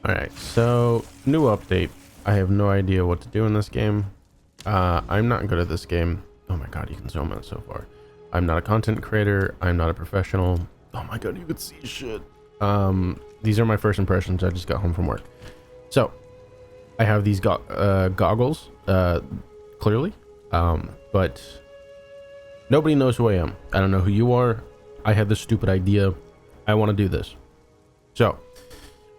All right, so new update. I have no idea what to do in this game. I'm not good at this game. Oh my god, you can zoom out so far. I'm not a content creator. I'm not a professional. Oh my god, you could see shit. These are my first impressions. I just got home from work. So I have these goggles, clearly, but nobody knows who I am. I don't know who you are. I had this stupid idea. I want to do this. So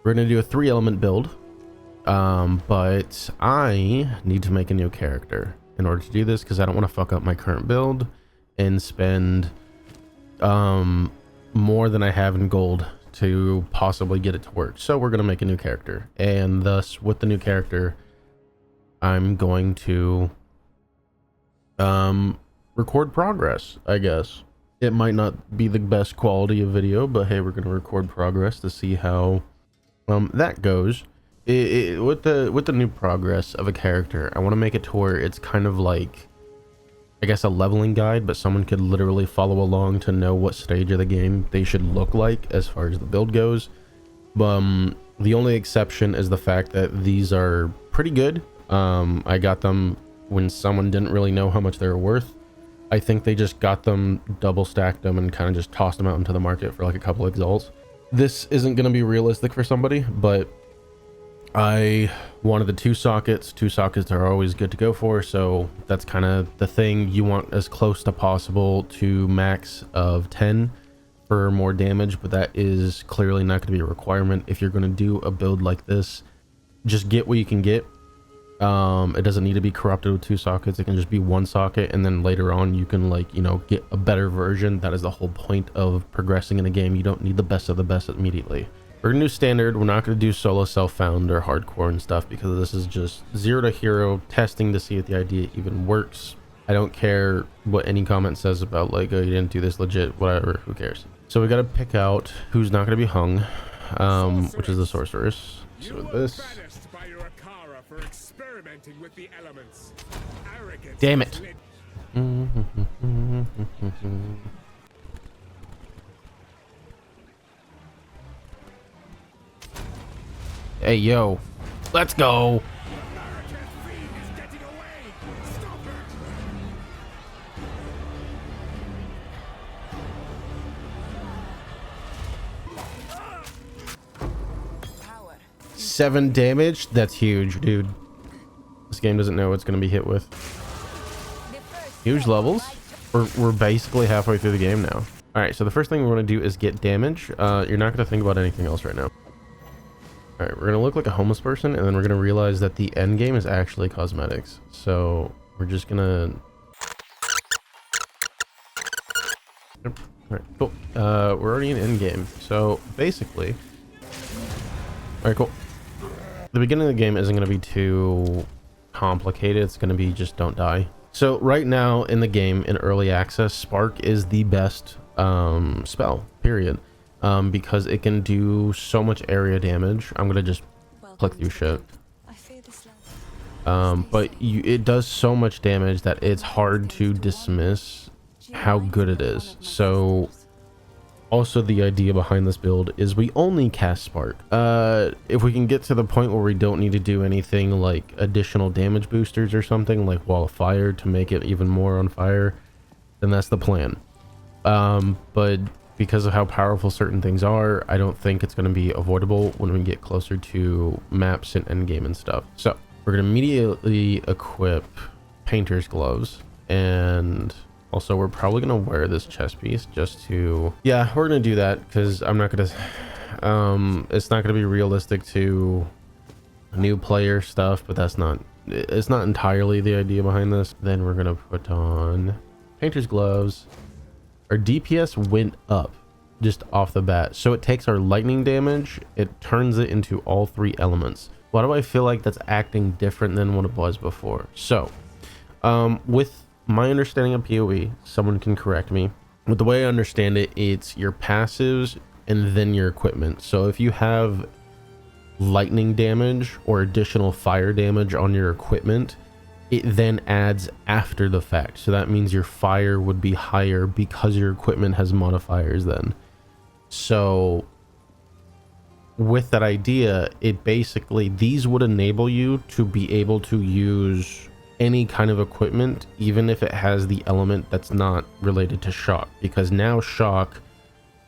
we're going to do a 3-element build, but I need to make a new character in order to do this because I don't want to fuck up my current build and spend more than I have in gold to possibly get it to work. So we're going to make a new character, and thus with the new character I'm going to record progress. I guess it might not be the best quality of video, but hey, we're going to record progress to see how that goes. With the new progress of a character, I want to make it to where it's kind of like, I guess, a leveling guide, but someone could literally follow along to know what stage of the game they should look like as far as the build goes. The only exception is the fact that these are pretty good. I got them when someone didn't really know how much they were worth. I think they just got them, double stacked them, and kind of just tossed them out into the market for like a couple exalts. This isn't going to be realistic for somebody, but I wanted the 2 sockets. 2 sockets are always good to go for, so that's kind of the thing. You want as close to possible to max of 10 for more damage, but that is clearly not going to be a requirement. If you're going to do a build like this, just get what you can get. It doesn't need to be corrupted with 2 sockets. It can just be 1 socket, and then later on you can, like, you know, get a better version. That is the whole point of progressing in a game. You don't need the best of the best immediately. We're gonna do standard. We're not gonna do solo self-found or hardcore and stuff because this is just 0 to hero testing to see if the idea even works. I don't care what any comment says about, like, oh, you didn't do this legit, whatever, who cares. So we gotta pick out who's not gonna be hung, which is the sorceress. So this. Damn it. Hey, yo, let's go. Seven damage. That's huge, dude. This game doesn't know what's going to be hit with. Huge levels. We're basically halfway through the game now. All right, so the first thing we want to do is get damage. You're not going to think about anything else right now. All right, we're gonna look like a homeless person, and then we're gonna realize that the end game is actually cosmetics. So we're just gonna. Yep. All right, cool. We're already in end game. So basically, all right, cool. The beginning of the game isn't gonna be too complicated. It's gonna be just don't die. So right now in the game, in early access, Spark is the best spell. Period. Because it can do so much area damage. I'm gonna just click through shit. But it does so much damage that it's hard to dismiss how good it is. So also the idea behind this build is we only cast Spark. If we can get to the point where we don't need to do anything like additional damage boosters or something like Wall of Fire to make it even more on fire, then that's the plan. But because of how powerful certain things are, I don't think it's going to be avoidable when we get closer to maps and endgame and stuff. So we're going to immediately equip Painter's Gloves, and also we're probably going to wear this chest piece just to, yeah, we're going to do that because I'm not going to, it's not going to be realistic to new player stuff, but it's not entirely the idea behind this. Then we're going to put on Painter's Gloves. Our DPS went up just off the bat, so it takes our lightning damage, it turns it into all 3 elements. Why do I feel like that's acting different than what it was before? So with my understanding of PoE, someone can correct me, with the way I understand it, it's your passives and then your equipment. So if you have lightning damage or additional fire damage on your equipment, it then adds after the fact. So that means your fire would be higher because your equipment has modifiers then. So with that idea, it basically, these would enable you to be able to use any kind of equipment, even if it has the element that's not related to shock, because now shock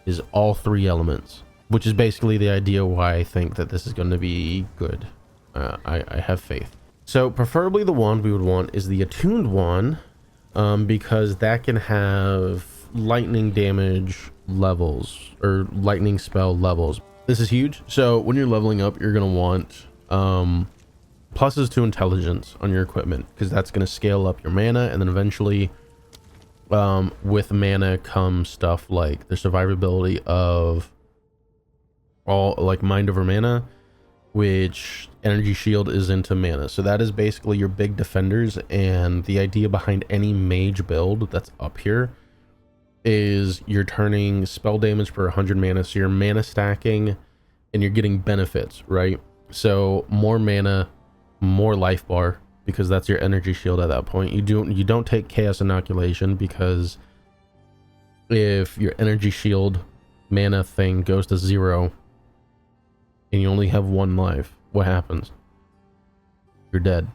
is all 3 elements, which is basically the idea why I think that this is going to be good. I have faith. So preferably the wand we would want is the attuned one, because that can have lightning damage levels or lightning spell levels. This is huge. So when you're leveling up, you're going to want pluses to intelligence on your equipment, because that's going to scale up your mana, and then eventually with mana comes stuff like the survivability of all, like mind over mana, which energy shield is into mana. So that is basically your big defenders, and the idea behind any mage build that's up here is you're turning spell damage per 100 mana, so you're mana stacking and you're getting benefits, right? So more mana, more life bar, because that's your energy shield at that point. You don't take chaos inoculation, because if your energy shield mana thing goes to 0 and you only have 1 life, what happens? You're dead.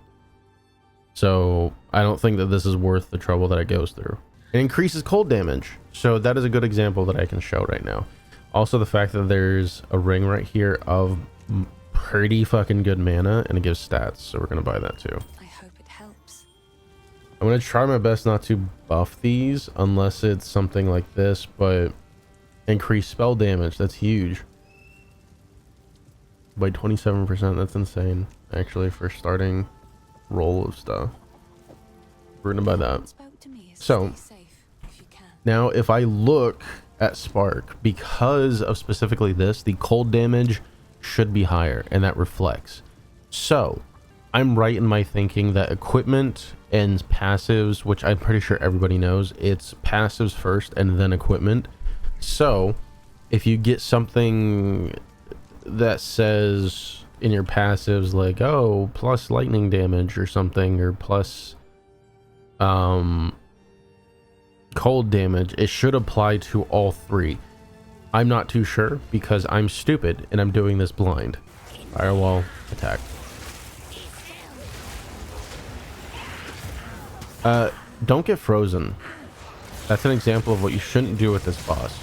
So I don't think that this is worth the trouble that it goes through. It increases cold damage, so that is a good example that I can show right now. Also, the fact that there's a ring right here of pretty fucking good mana, and it gives stats, so we're gonna buy that too. I hope it helps. I'm gonna try my best not to buff these unless it's something like this, but increase spell damage, that's huge. By 27%, that's insane, actually, for starting roll of stuff. We're gonna buy that. So now if I look at Spark, because of specifically this, the cold damage should be higher, and that reflects. So I'm right in my thinking that equipment and passives, which I'm pretty sure everybody knows, it's passives first and then equipment. So if you get something that says in your passives like, oh, plus lightning damage or something, or plus cold damage, it should apply to all 3. I'm not too sure, because I'm stupid and I'm doing this blind. Firewall attack. Don't get frozen. That's an example of what you shouldn't do with this boss.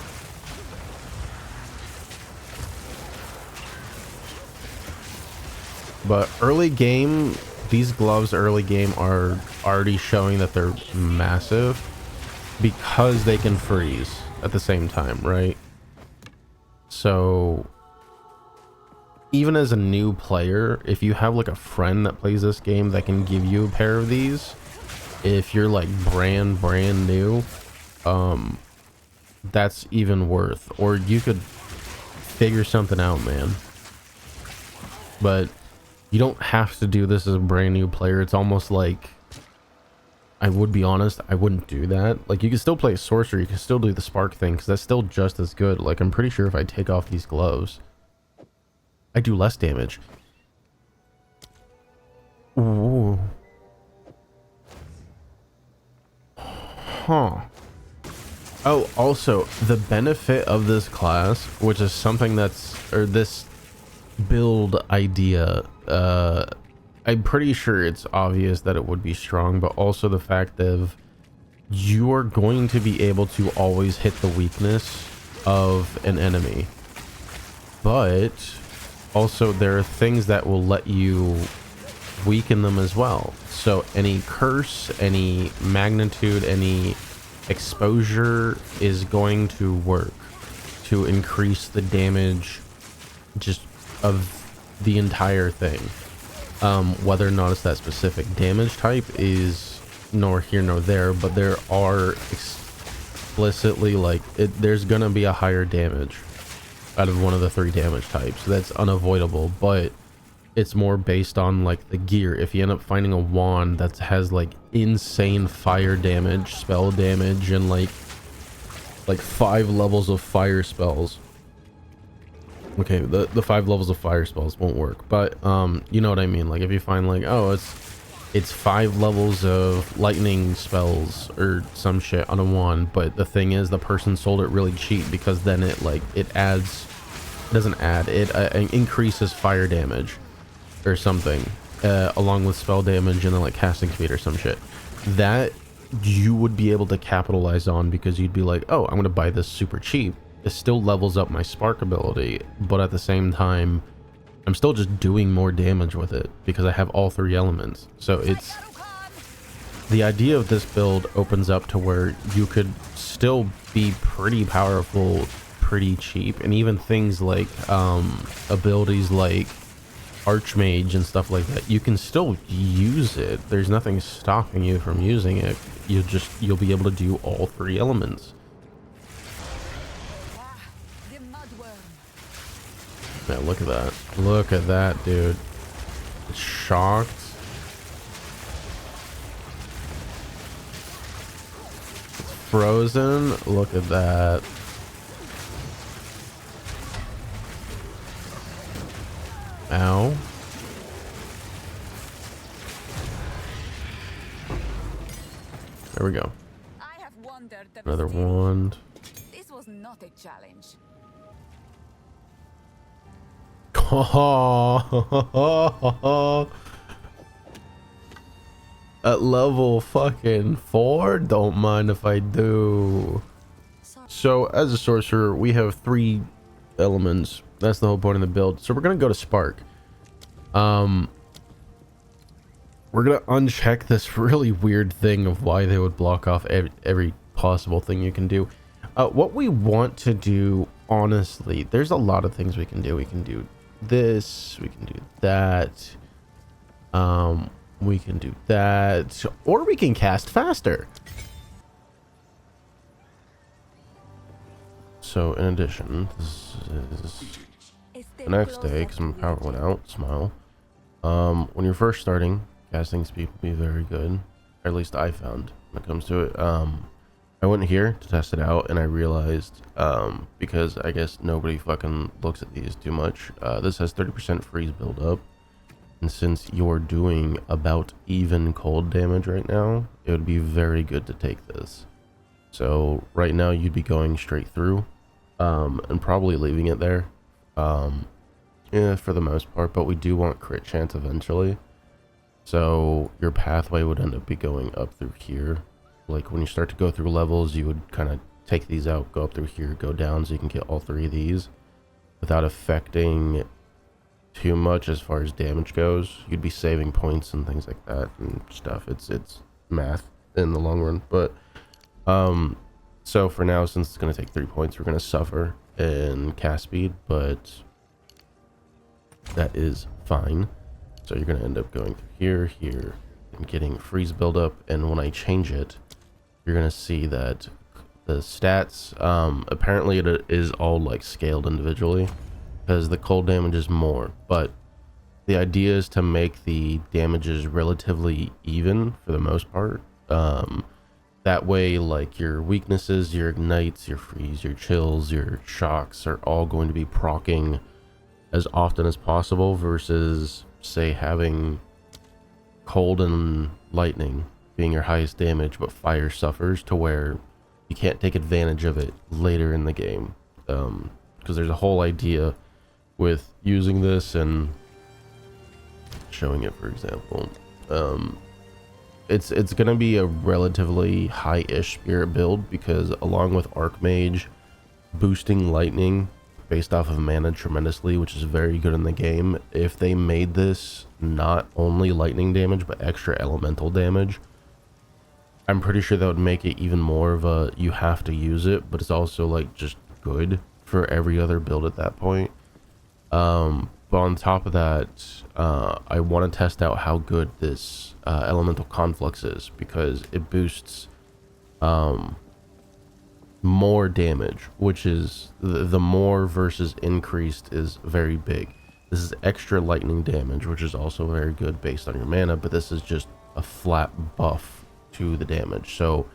But early game, these gloves early game are already showing that they're massive, because they can freeze at the same time, right? So even as a new player, if you have like a friend that plays this game that can give you a pair of these, if you're like brand new, that's even worth, or you could figure something out, man. But you don't have to do this as a brand new player. It's almost like, I would be honest, I wouldn't do that. Like, you can still play sorcerer, you can still do the spark thing, because that's still just as good. Like, I'm pretty sure if I take off these gloves, I do less damage. Ooh. Huh. Oh, also, the benefit of this class, which is something that's, or this build idea, I'm pretty sure it's obvious that it would be strong, but also the fact of you are going to be able to always hit the weakness of an enemy, but also there are things that will let you weaken them as well. So any curse, any magnitude, any exposure is going to work to increase the damage just of the entire thing. Whether or not it's that specific damage type is nor here nor there, but there are explicitly like there's gonna be a higher damage out of one of the 3 damage types. That's unavoidable, but it's more based on like the gear. If you end up finding a wand that has like insane fire damage, spell damage, and like 5 levels of fire spells. Okay, the 5 levels of fire spells won't work, but you know what I mean. Like if you find like, oh, it's 5 levels of lightning spells or some shit on a wand, but the thing is the person sold it really cheap, because then it adds doesn't add, it increases fire damage or something, along with spell damage and then like casting speed or some shit. That you would be able to capitalize on, because you'd be like, oh, I'm gonna buy this super cheap. It still levels up my spark ability, but at the same time I'm still just doing more damage with it because I have all 3 elements. So it's the idea of this build opens up to where you could still be pretty powerful pretty cheap, and even things like abilities like Archmage and stuff like that, you can still use it. There's nothing stopping you from using it. You'll be able to do all 3 elements. Yeah, look at that. Look at that, dude. It's shocked. It's frozen. Look at that. Ow. There we go. Another wand. This was not a challenge. At level fucking 4, don't mind if I do. So as a sorcerer, we have 3 elements. That's the whole point of the build. So we're gonna go to Spark. We're gonna uncheck this really weird thing of why they would block off every possible thing you can do. What we want to do, honestly, there's a lot of things we can do. We can do this, we can do that, we can do that, or we can cast faster. So in addition, this is the next day because my power went out. Smile. When you're first starting, casting speed will be very good, or at least I found when it comes to it. I went here to test it out, and I realized, because I guess nobody fucking looks at these too much, this has 30% freeze build up, and since you're doing about even cold damage right now, it would be very good to take this. So right now you'd be going straight through, and probably leaving it there, yeah, for the most part, but we do want crit chance eventually. So your pathway would end up be going up through here. Like when you start to go through levels, you would kind of take these out, go up through here, go down, so you can get all 3 of these without affecting too much as far as damage goes. You'd be saving points and things like that and stuff. It's math in the long run, but so for now, since it's going to take 3 points, we're going to suffer in cast speed, but that is fine. So you're going to end up going through here, and getting freeze buildup, and when I change it, you're going to see that the stats, apparently it is all like scaled individually, because the cold damage is more, but the idea is to make the damages relatively even for the most part. That way, like your weaknesses, your ignites, your freeze, your chills, your shocks are all going to be proccing as often as possible, versus say having cold and lightning being your highest damage, but fire suffers to where you can't take advantage of it later in the game, because there's a whole idea with using this and showing it, for example. It's gonna be a relatively high-ish spirit build, because along with Archmage boosting lightning based off of mana tremendously, which is very good in the game, if they made this not only lightning damage but extra elemental damage, I'm pretty sure that would make it even more of a you have to use it, but it's also like just good for every other build at that point. But on top of that, I want to test out how good this Elemental Conflux is, because it boosts more damage, which is the more versus increased is very big. This is extra lightning damage, which is also very good based on your mana, but this is just a flat buff to the damage. So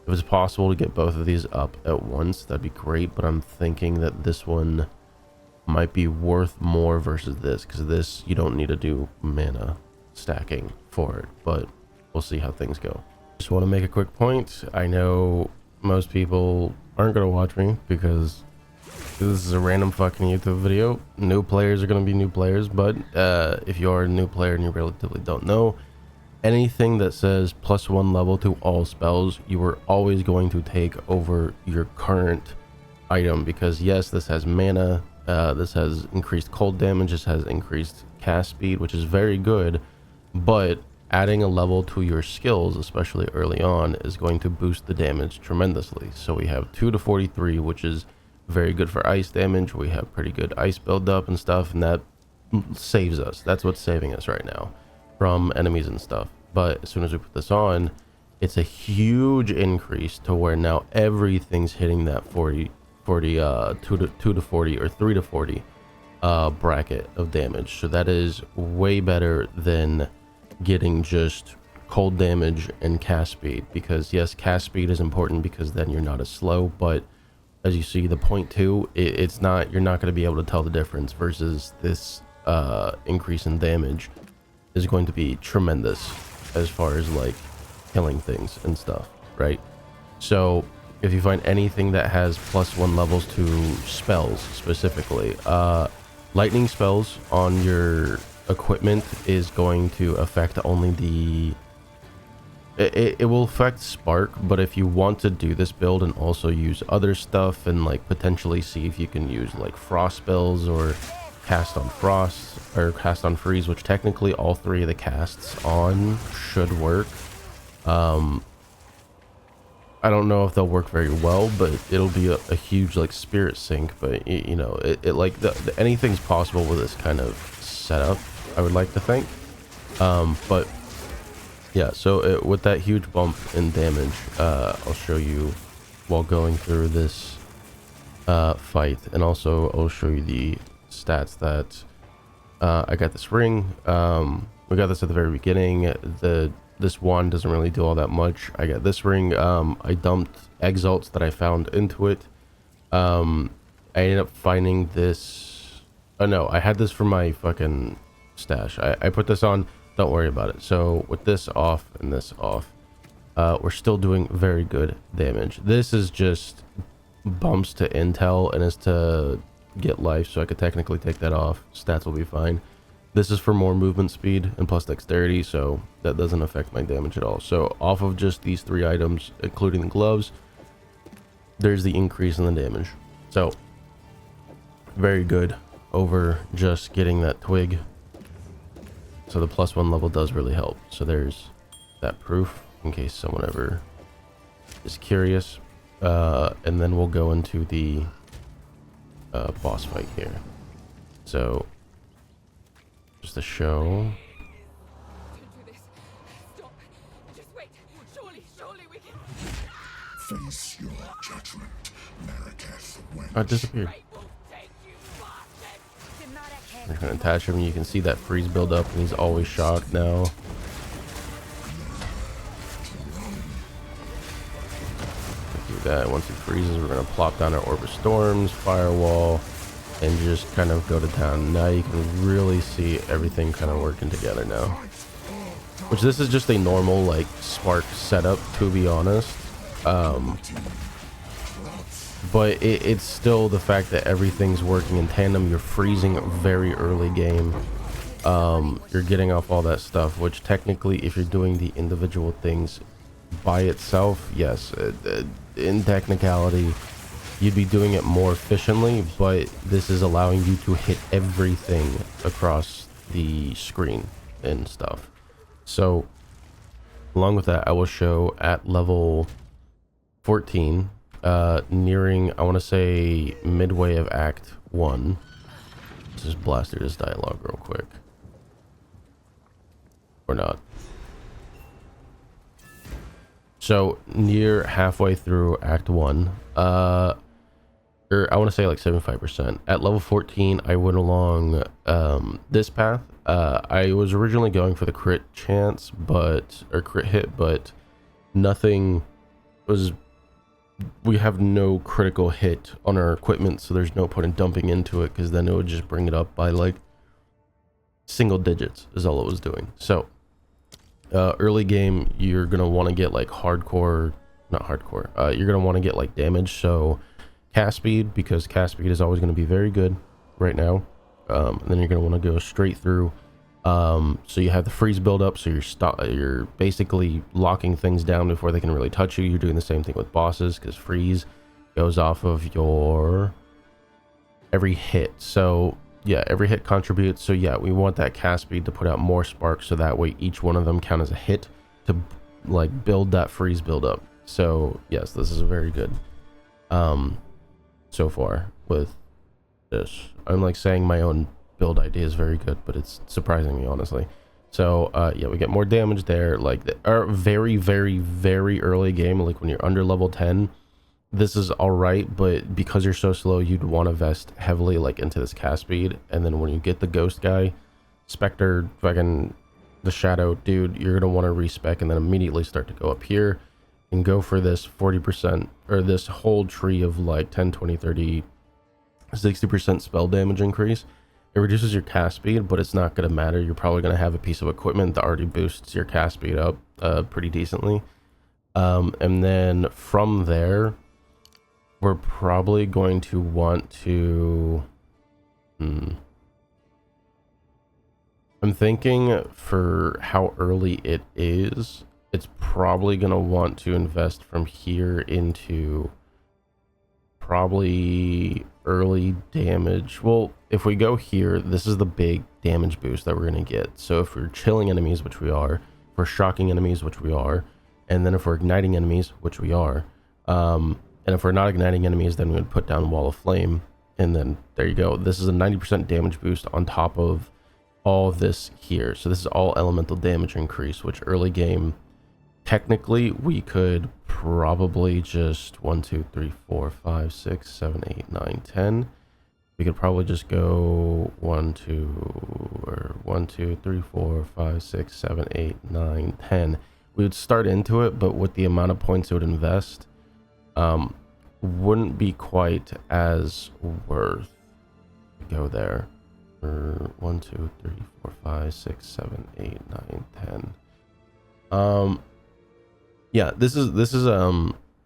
if it's possible to get both of these up at once, that'd be great, but I'm thinking that this one might be worth more versus this, because this you don't need to do mana stacking for it, but we'll see how things go. Just want to make a quick point. I know most people aren't going to watch me because This is a random fucking YouTube video. New players are going to be new players, but if you are a new player and you relatively don't know, anything that says +1 level to all spells, you are always going to take over your current item, because yes, this has mana, this has increased cold damage, this has increased cast speed, which is very good, but adding a level to your skills, especially early on, is going to boost the damage tremendously. So we have 2 to 43, which is very good for ice damage. We have pretty good ice build up and stuff, and that saves us. That's what's saving us right now from enemies and stuff. But as soon as we put this on, it's a huge increase to where now everything's hitting that 2 to 40 or 3 to 40 bracket of damage. So that is way better than getting just cold damage and cast speed, because yes, cast speed is important because then you're not as slow, but as you see, the .2, it's not, you're not going to be able to tell the difference, versus this increase in damage is going to be tremendous as far as like killing things and stuff, right? So if you find anything that has +1 levels to spells specifically, lightning spells on your equipment is going to affect only the it will affect spark, but if you want to do this build and also use other stuff and like potentially see if you can use like frost spells or cast on frost or cast on freeze, which technically all 3 of the casts on should work. I don't know if they'll work very well, but it'll be a huge like spirit sink. But you know, it like anything's possible with this kind of setup, I would like to think. But yeah, so with that huge bump in damage, I'll show you while going through this fight, and also I'll show you the stats that I got this ring. We got this at the very beginning. This wand doesn't really do all that much. I got this ring. I dumped exalts that I found into it. I ended up finding this. Oh no, I had this for my fucking stash. I put this on. Don't worry about it. So with this off and this off, we're still doing very good damage. This is just bumps to intel and is to get life, so I could technically take that off. Stats will be fine. This is for more movement speed and plus dexterity, so that doesn't affect my damage at all. So off of just these 3 items, including the gloves, there's the increase in the damage. So very good over just getting that twig. So the +1 level does really help. So there's that proof in case someone ever is curious. And then we'll go into the boss fight here. So just to show. Don't do this. Stop. Just wait. Surely we can. Face your judgment, Marraketh. Oh, it disappeared. I'm gonna attach him. You can see that freeze build up, and he's always shocked now. Do that. Once he freezes, we're gonna plop down our Orb of Storms, Firewall, and just kind of go to town. Now you can really see everything kind of working together now. Which this is just a normal like spark setup, to be honest. But it's still the fact that everything's working in tandem. You're freezing very early game. You're getting off all that stuff, which technically, if you're doing the individual things by itself, yes, in technicality, you'd be doing it more efficiently, but this is allowing you to hit everything across the screen and stuff. So along with that, I will show at level 14, nearing, I want to say midway of Act 1. Let's just blast through this dialogue real quick. Or not. So near halfway through Act 1, or I want to say like 75%. At level 14, I went along this path. I was originally going for the crit chance, or crit hit, but nothing was. We have no critical hit on our equipment, so there's no point in dumping into it, because then it would just bring it up by like single digits is all it was doing. So early game, you're gonna want to get like hardcore, not hardcore. You're gonna want to get like damage. So cast speed, because cast speed is always going to be very good right now. And then you're going to want to go straight through. So you have the freeze build up, so you're basically locking things down before they can really touch you. You're doing the same thing with bosses, because freeze goes off of your every hit. So yeah, every hit contributes. So yeah, we want that cast speed to put out more sparks, so that way each one of them count as a hit to like build that freeze build up. So yes, this is a very good so far with this. I'm like saying my own build idea is very good, but it's surprising me, honestly. So yeah, we get more damage there. Like our very early game, like when you're under level 10, this is all right, but because you're so slow, you'd want to vest heavily like into this cast speed. And then when you get the ghost guy, Spectre, fucking the shadow dude, you're gonna want to respec and then immediately start to go up here and go for this 40%, or this whole tree of like 10, 20, 30, 60% spell damage increase. It reduces your cast speed, but it's not going to matter. You're probably going to have a piece of equipment that already boosts your cast speed up pretty decently. And then from there, we're probably going to want to... I'm thinking for how early it is, it's probably going to want to invest from here into probably early damage. Well, if we go here, this is the big damage boost that we're going to get. So if we're chilling enemies, which we are, if we're shocking enemies, which we are, and then if we're igniting enemies, which we are, and if we're not igniting enemies, then we would put down Wall of Flame, and then there you go. This is a 90% damage boost on top of all of this here. So this is all elemental damage increase, which early game, technically we could probably just 1, 2, 3, 4, 5, 6, 7, 8, 9, 10. We could probably just go 1, 2, 3, 4, 5, 6, 7, 8, 9, 10. We would start into it, but with the amount of points it would invest, wouldn't be quite as worth to go there. 1, 2, 3, 4, 5, 6, 7, 8, 9, 10. Yeah, this is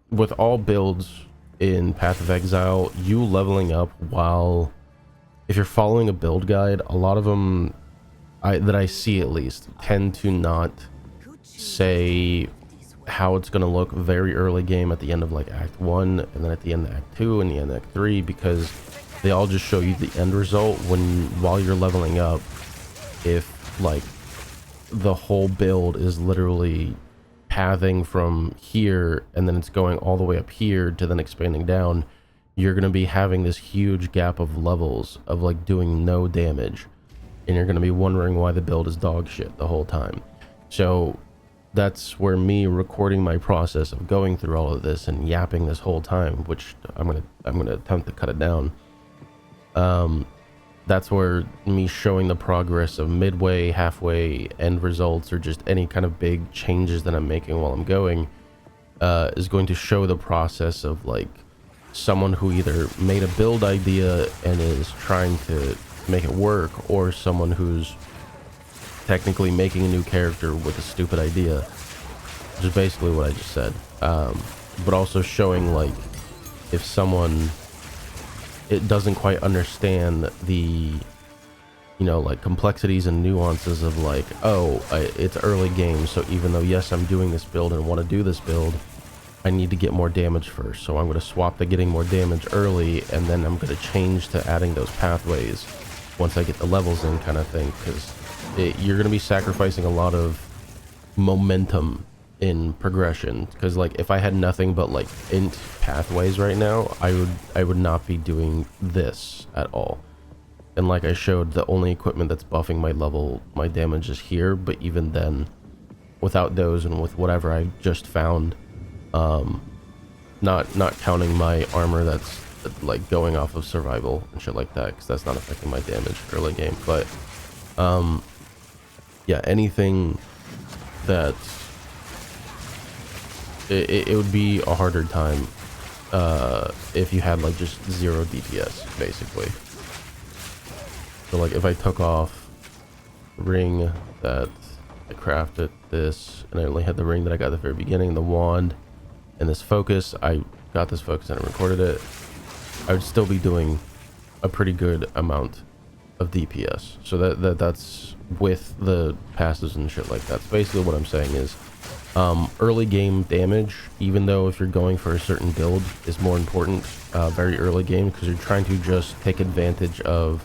with all builds in Path of Exile, you leveling up while, if you're following a build guide, a lot of them that I see at least tend to not say how it's going to look very early game at the end of like Act 1, and then at the end of Act 2 and the end of Act 3, because they all just show you the end result while you're leveling up. If like the whole build is literally pathing from here and then it's going all the way up here to then expanding down, you're going to be having this huge gap of levels of like doing no damage, and you're going to be wondering why the build is dog shit the whole time. So that's where me recording my process of going through all of this and yapping this whole time, which I'm gonna attempt to cut it down. That's where me showing the progress of midway, halfway, end results, or just any kind of big changes that I'm making while I'm going, is going to show the process of like someone who either made a build idea and is trying to make it work, or someone who's technically making a new character with a stupid idea, which is basically what I just said. But also showing like if someone it doesn't quite understand the, you know, like complexities and nuances of like, oh, it's early game, so even though yes I'm doing this build and want to do this build, I need to get more damage first, so I'm going to swap to getting more damage early, and then I'm going to change to adding those pathways once I get the levels in, kind of thing, because you're going to be sacrificing a lot of momentum in progression. Because like if I had nothing but like int pathways right now, I would not be doing this at all. And like I showed, the only equipment that's buffing my damage is here, but even then, without those and with whatever I just found, not counting my armor that's like going off of survival and shit like that, because that's not affecting my damage early game. But yeah, anything that it would be a harder time if you had like just 0 DPS basically. So like if I took off ring that I crafted this, and I only had the ring that I got at the very beginning, the wand, and this focus, I got this focus and I recorded it. I would still be doing a pretty good amount of DPS. So that's with the passes and shit like that. So basically what I'm saying is early game damage, even though if you're going for a certain build, is more important very early game, because you're trying to just take advantage of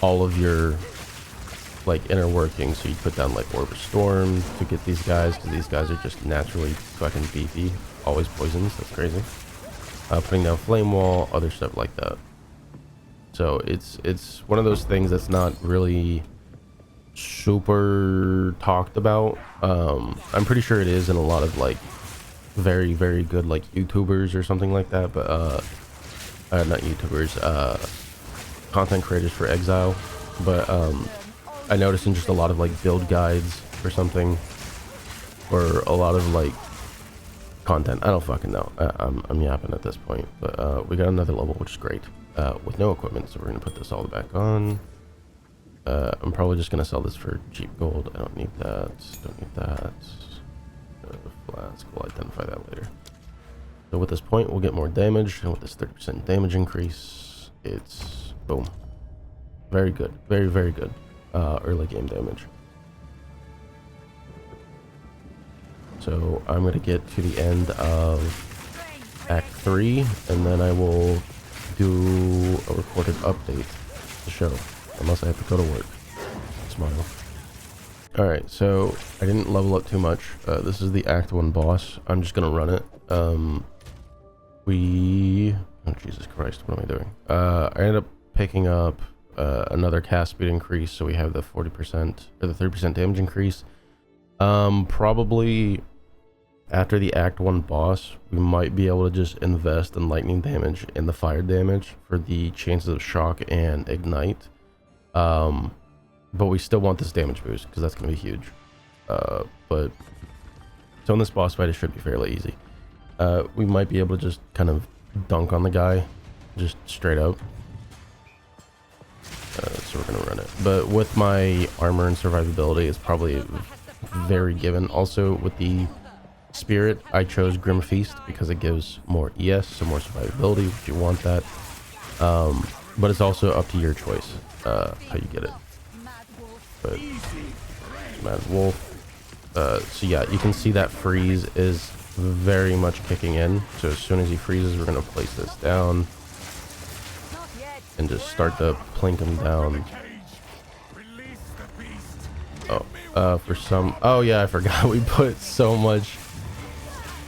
all of your like inner workings. So you put down like Orb of Storm to get these guys, because these guys are just naturally fucking beefy, always poisons. That's crazy. Putting down Flame Wall, other stuff like that. So it's one of those things that's not really super talked about. I'm pretty sure it is in a lot of like very good like YouTubers or something like that, but not YouTubers, content creators for Exile. But I noticed in just a lot of like build guides or something, or a lot of like content. I don't fucking know. I'm yapping at this point. But we got another level, which is great, with no equipment. So we're gonna put this all back on. I'm probably just gonna sell this for cheap gold. I don't need that. Don't need that. Flask. We'll identify that later. So with this point, we'll get more damage, and with this 30% damage increase, it's boom. Very good. Very good. Early game damage. So I'm gonna get to the end of Act 3, and then I will do a recorded update to show. Unless I have to go to work. Smile. Alright, so I didn't level up too much. This is the Act 1 boss. I'm just gonna run it. Oh, Jesus Christ, what am I doing? I ended up picking up another cast speed increase, so we have the 40% or the 30% damage increase. Probably after the Act 1 boss, we might be able to just invest in lightning damage and the fire damage for the chances of shock and ignite. But we still want this damage boost because that's going to be huge. But so in this boss fight, it should be fairly easy. We might be able to just kind of dunk on the guy, just straight up. So we're going to run it. But with my armor and survivability, it's probably very given. Also with the spirit, I chose Grim Feast because it gives more ES, so more survivability, if you want that. But it's also up to your choice how you get it. But Mad Wolf. So yeah, you can see that freeze is very much kicking in. So as soon as he freezes, we're gonna place this down and just start to plink him down. Oh, for some. Oh yeah, I forgot we put so much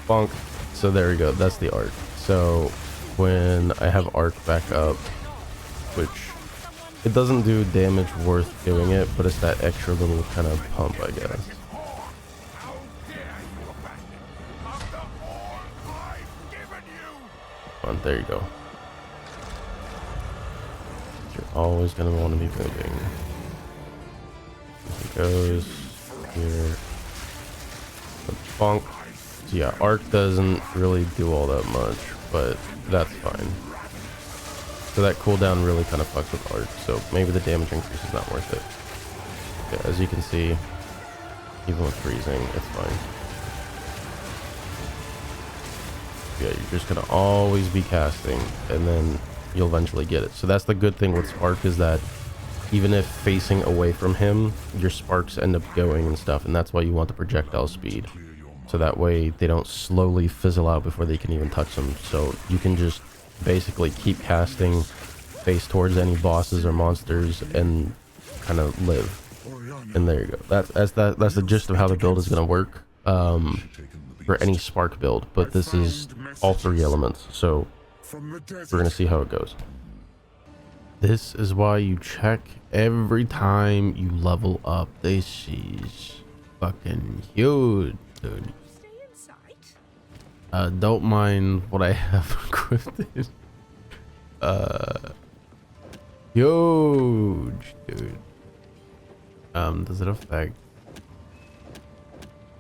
funk. So there we go. That's the arc. So when I have arc back up, which it doesn't do damage worth doing it, but it's that extra little kind of pump, I guess. Come on, there you go. You're always gonna want to be moving. He goes here. Bonk. So yeah, arc doesn't really do all that much, but that's fine. So that cooldown really kind of fucks with arc, so maybe the damage increase is not worth it. Yeah, as you can see, even with freezing, it's fine. Yeah, you're just gonna always be casting, and then you'll eventually get it. So that's the good thing with Spark, is that even if facing away from him, your sparks end up going and stuff, and that's why you want the projectile speed. So that way they don't slowly fizzle out before they can even touch them. So you can just basically keep casting, face towards any bosses or monsters, and kind of live. And there you go. That's the gist of how the build is going to work for any Spark build. But this is all 3 elements, so we're going to see how it goes. This is why you check every time you level up. This is fucking huge, dude. Don't mind what I have equipped. Huge, dude. Does it affect?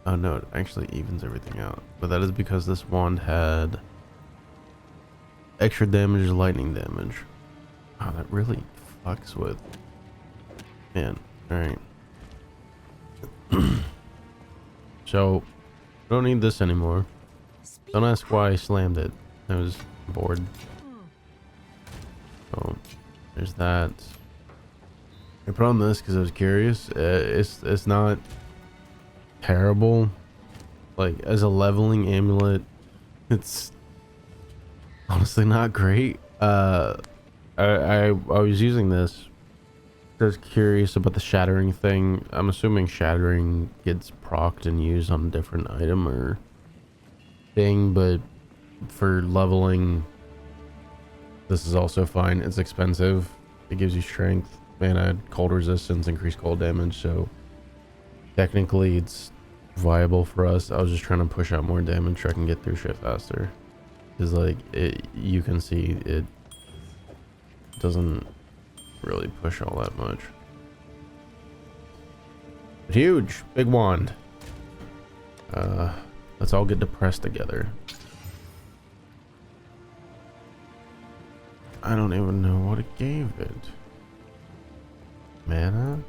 Oh no, it actually evens everything out. But that is because this wand had extra damage, lightning damage. Oh, that really fucks with. Man, alright. So, I don't need this anymore. Don't ask why I slammed it. I was bored. So there's that. I put on this because I was curious. It's not terrible. Like as a leveling amulet, it's honestly not great. I was using this. I was curious about the shattering thing. I'm assuming shattering gets procced and used on a different item or thing, but for leveling, this is also fine. It's expensive. It gives you strength, mana, cold resistance, increased cold damage. So technically, it's viable for us. I was just trying to push out more damage so I can get through shit faster. Because like you can see it doesn't really push all that much. But huge, big wand. Let's all get depressed together. I don't even know what it gave it. Mana?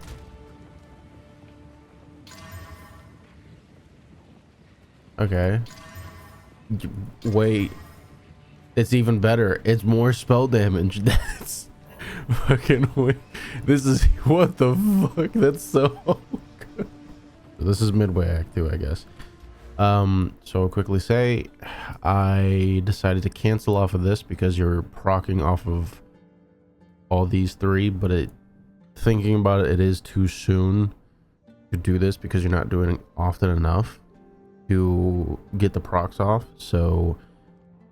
Okay. Wait. It's even better. It's more spell damage. That's fucking weird. This is what the fuck? That's so good. This is midway act 2, I guess. So I'll quickly say I decided to cancel off of this because you're proccing off of all these 3, but thinking about it, it is too soon to do this because you're not doing it often enough to get the procs off. So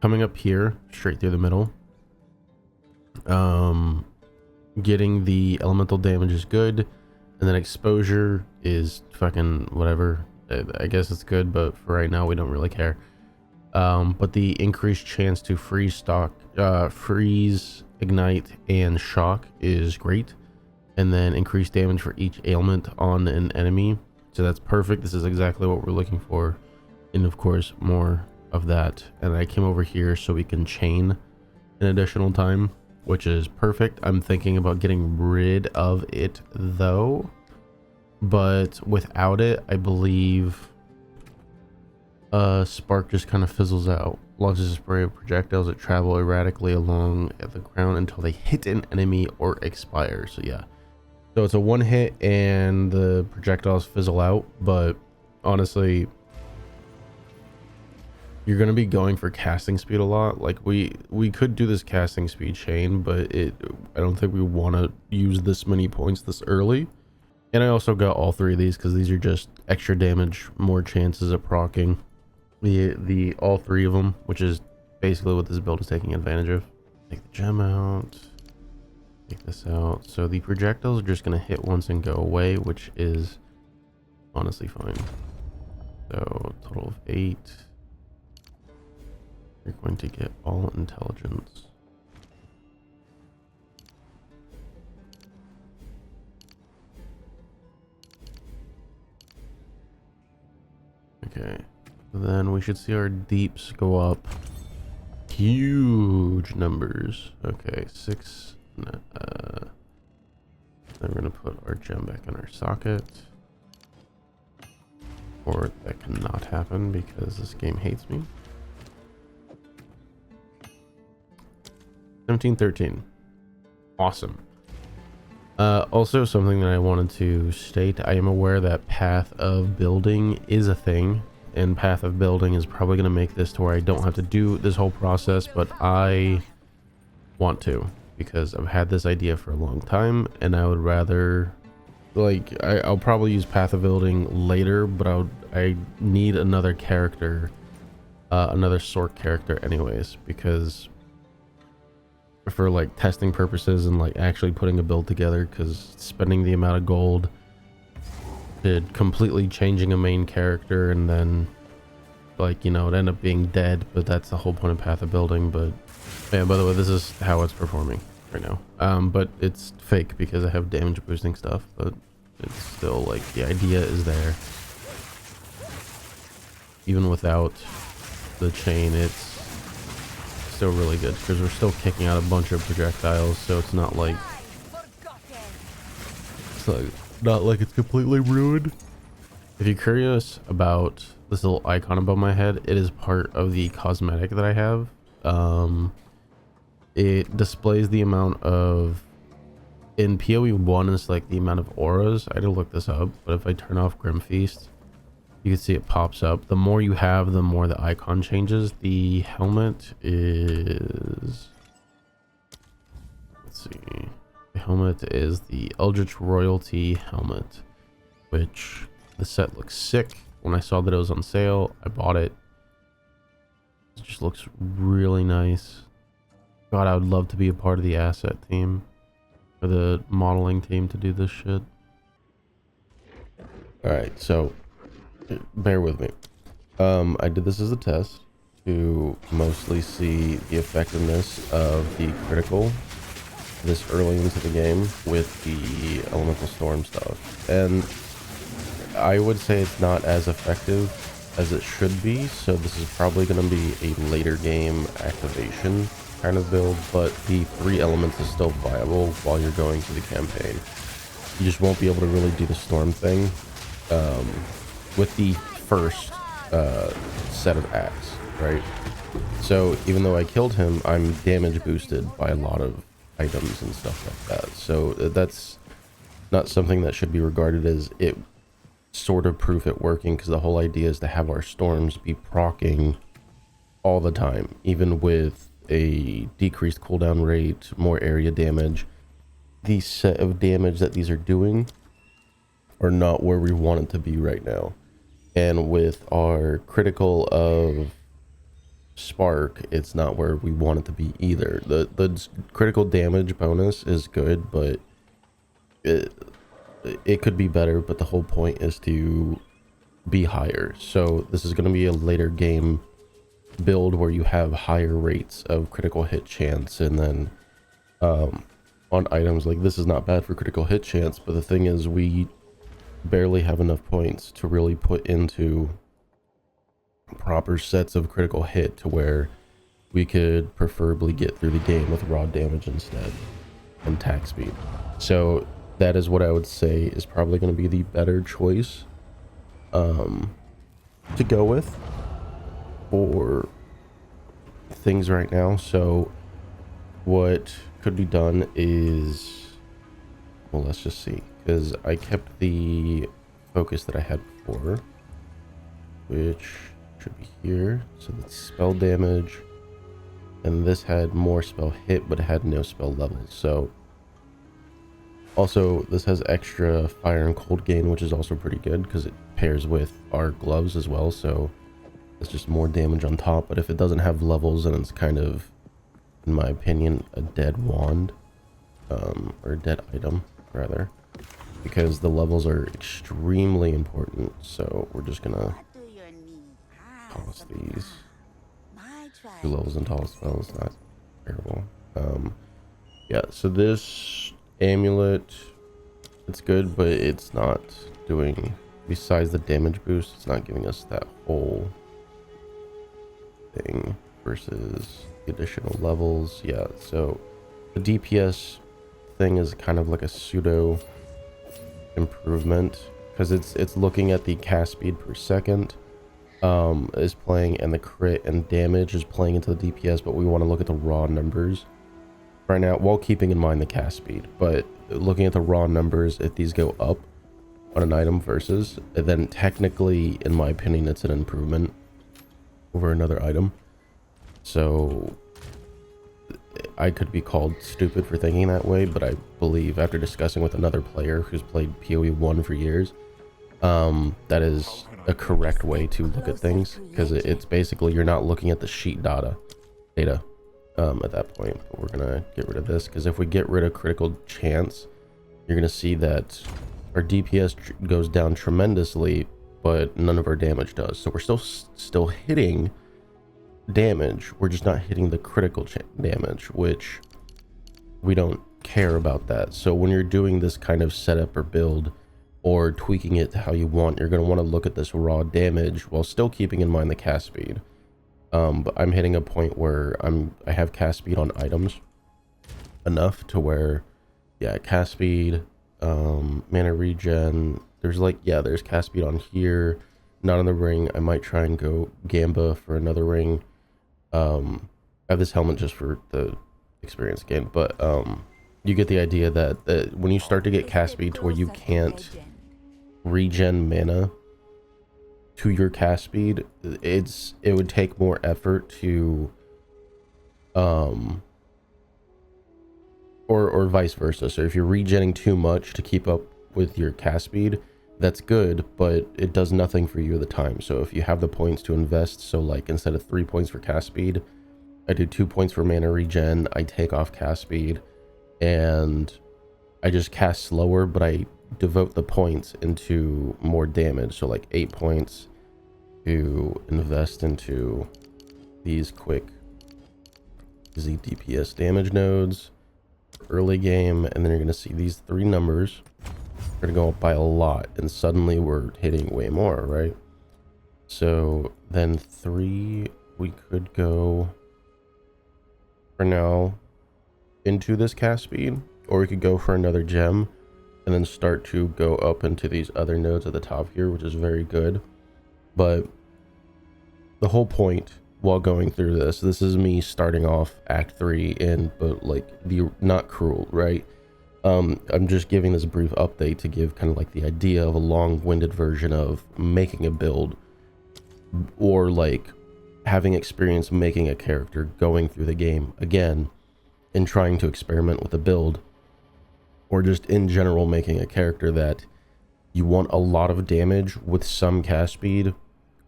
coming up here straight through the middle, getting the elemental damage is good, and then exposure is fucking whatever. I guess it's good, but for right now we don't really care. But the increased chance to freeze, ignite, and shock is great, and then increased damage for each ailment on an enemy. So that's perfect. This is exactly what we're looking for, and of course more of that. And I came over here so we can chain an additional time, which is perfect. I'm thinking about getting rid of it though, but without it, I believe spark just kind of fizzles out. Launches a spray of projectiles that travel erratically along the ground until they hit an enemy or expire. So yeah, so it's a one hit and the projectiles fizzle out, but honestly you're going to be going for casting speed a lot. Like we could do this casting speed chain, but I don't think we want to use this many points this early. And I also got all 3 of these because these are just extra damage, more chances of proccing the all 3 of them, which is basically what this build is taking advantage of. Take the gem out, take this out. So the projectiles are just going to hit once and go away, which is honestly fine. So total of 8. You're going to get all intelligence. Okay, then we should see our deeps go up. Huge numbers. Okay, 6. Then we're gonna put our gem back in our socket. Or that cannot happen because this game hates me. 1713. Awesome. Also, something that I wanted to state, I am aware that path of building is a thing, and path of building is probably going to make this to where I don't have to do this whole process, but I want to because I've had this idea for a long time, and I would rather, like, I'll probably use path of building later, but I need another character, another sort character anyways, because for like testing purposes and like actually putting a build together, because spending the amount of gold did completely changing a main character and then like, you know, it ended up being dead, but that's the whole point of path of building. But yeah, by the way, this is how it's performing right now, but it's fake because I have damage boosting stuff, but it's still like the idea is there. Even without the chain, it's still really good because we're still kicking out a bunch of projectiles, so it's not like it's completely ruined. If you're curious about this little icon above my head, it is part of the cosmetic that I have. it displays the amount of, in POE1 is like the amount of auras. I had to look this up, but if I turn off Grim Feast, you can see it pops up. The more you have, the more the icon changes. The helmet is, let's see, the helmet is the Eldritch Royalty helmet, which the set looks sick. When I saw that it was on sale, I bought it. It just looks really nice. God, I would love to be a part of the asset team, or the modeling team, to do this shit. Alright, so bear with me. I did this as a test to mostly see the effectiveness of the critical this early into the game with the elemental storm stuff, and I would say it's not as effective as it should be, so this is probably going to be a later game activation kind of build, but the 3 elements is still viable while you're going through the campaign. You just won't be able to really do the storm thing with the first set of acts, right? So even though I killed him, I'm damage boosted by a lot of items and stuff like that, so that's not something that should be regarded as it sort of proof it working, because the whole idea is to have our storms be proccing all the time, even with a decreased cooldown rate, more area damage. The set of damage that these are doing are not where we want it to be right now, and with our critical of spark, it's not where we want it to be either. The critical damage bonus is good, but it could be better, but the whole point is to be higher. So this is going to be a later game build where you have higher rates of critical hit chance, and then on items like this is not bad for critical hit chance, but the thing is we barely have enough points to really put into proper sets of critical hit to where we could preferably get through the game with raw damage instead and attack speed. So that is what I would say is probably going to be the better choice to go with for things right now. So what could be done is, well, let's just see, because I kept the focus that I had before, which should be here. So that's spell damage, and this had more spell hit but it had no spell levels. So also this has extra fire and cold gain, which is also pretty good because it pairs with our gloves as well, so it's just more damage on top. But if it doesn't have levels, then it's kind of, in my opinion, a dead wand, or a dead item rather, because the levels are extremely important. So we're just gonna toss these 2 levels and toss spells. Not terrible. Yeah, so this amulet, it's good, but it's not doing, besides the damage boost, it's not giving us that whole thing versus the additional levels. Yeah, so the DPS thing is kind of like a pseudo improvement, because it's looking at the cast speed per second is playing, and the crit and damage is playing into the DPS, but we want to look at the raw numbers right now while keeping in mind the cast speed. But looking at the raw numbers, if these go up on an item versus, then technically, in my opinion, it's an improvement over another item. So I could be called stupid for thinking that way, but I believe after discussing with another player who's played POE1 for years, that is a correct way to look at things, because it's basically, you're not looking at the sheet data at that point. But we're gonna get rid of this, because if we get rid of critical chance, you're gonna see that our DPS goes down tremendously, but none of our damage does. So we're still hitting damage, we're just not hitting the critical damage, which we don't care about that. So when you're doing this kind of setup or build, or tweaking it to how you want, you're going to want to look at this raw damage while still keeping in mind the cast speed. But I'm hitting a point where I have cast speed on items enough to where, yeah, cast speed, mana regen, there's like, yeah, there's cast speed on here, not on the ring. I might try and go Gamba for another ring. I have this helmet just for the experience gain, but you get the idea that when you start to get cast speed to where you can't regen mana to your cast speed, it would take more effort to or vice versa. So if you're regenning too much to keep up with your cast speed, that's good, but it does nothing for you at the time. So if you have the points to invest, so like instead of 3 points for cast speed, I do 2 points for mana regen, I take off cast speed, and I just cast slower, but I devote the points into more damage. So like 8 points to invest into these quick easy DPS damage nodes early game, and then you're going to see these 3 numbers are going to go up by a lot, and suddenly we're hitting way more, right? So then 3, we could go for now into this cast speed, or we could go for another gem and then start to go up into these other nodes at the top here, which is very good. But the whole point while going through this is me starting off act 3 in, but like the not cruel, right? I'm just giving this brief update to give kind of like the idea of a long-winded version of making a build, or like having experience making a character, going through the game again and trying to experiment with a build, or just in general making a character that you want a lot of damage with some cast speed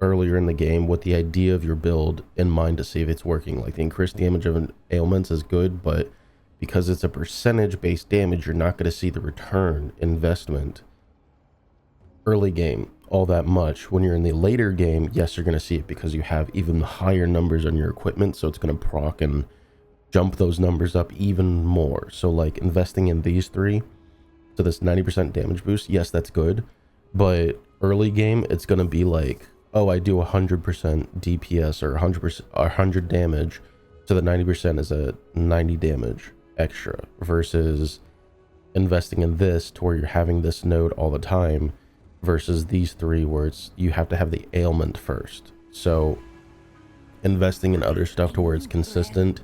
earlier in the game, with the idea of your build in mind to see if it's working. Like the increased damage of ailments is good, but because it's a percentage based damage, you're not going to see the return investment early game all that much. When you're in the later game, yes, you're going to see it because you have even higher numbers on your equipment, so it's going to proc and jump those numbers up even more. So like investing in these 3, so this 90% damage boost, yes, that's good, but early game it's going to be like, oh, I do 100% DPS or 100 damage, so the 90% is a 90 damage extra, versus investing in this to where you're having this node all the time, versus these 3 where it's you have to have the ailment first. So investing in other stuff to where it's consistent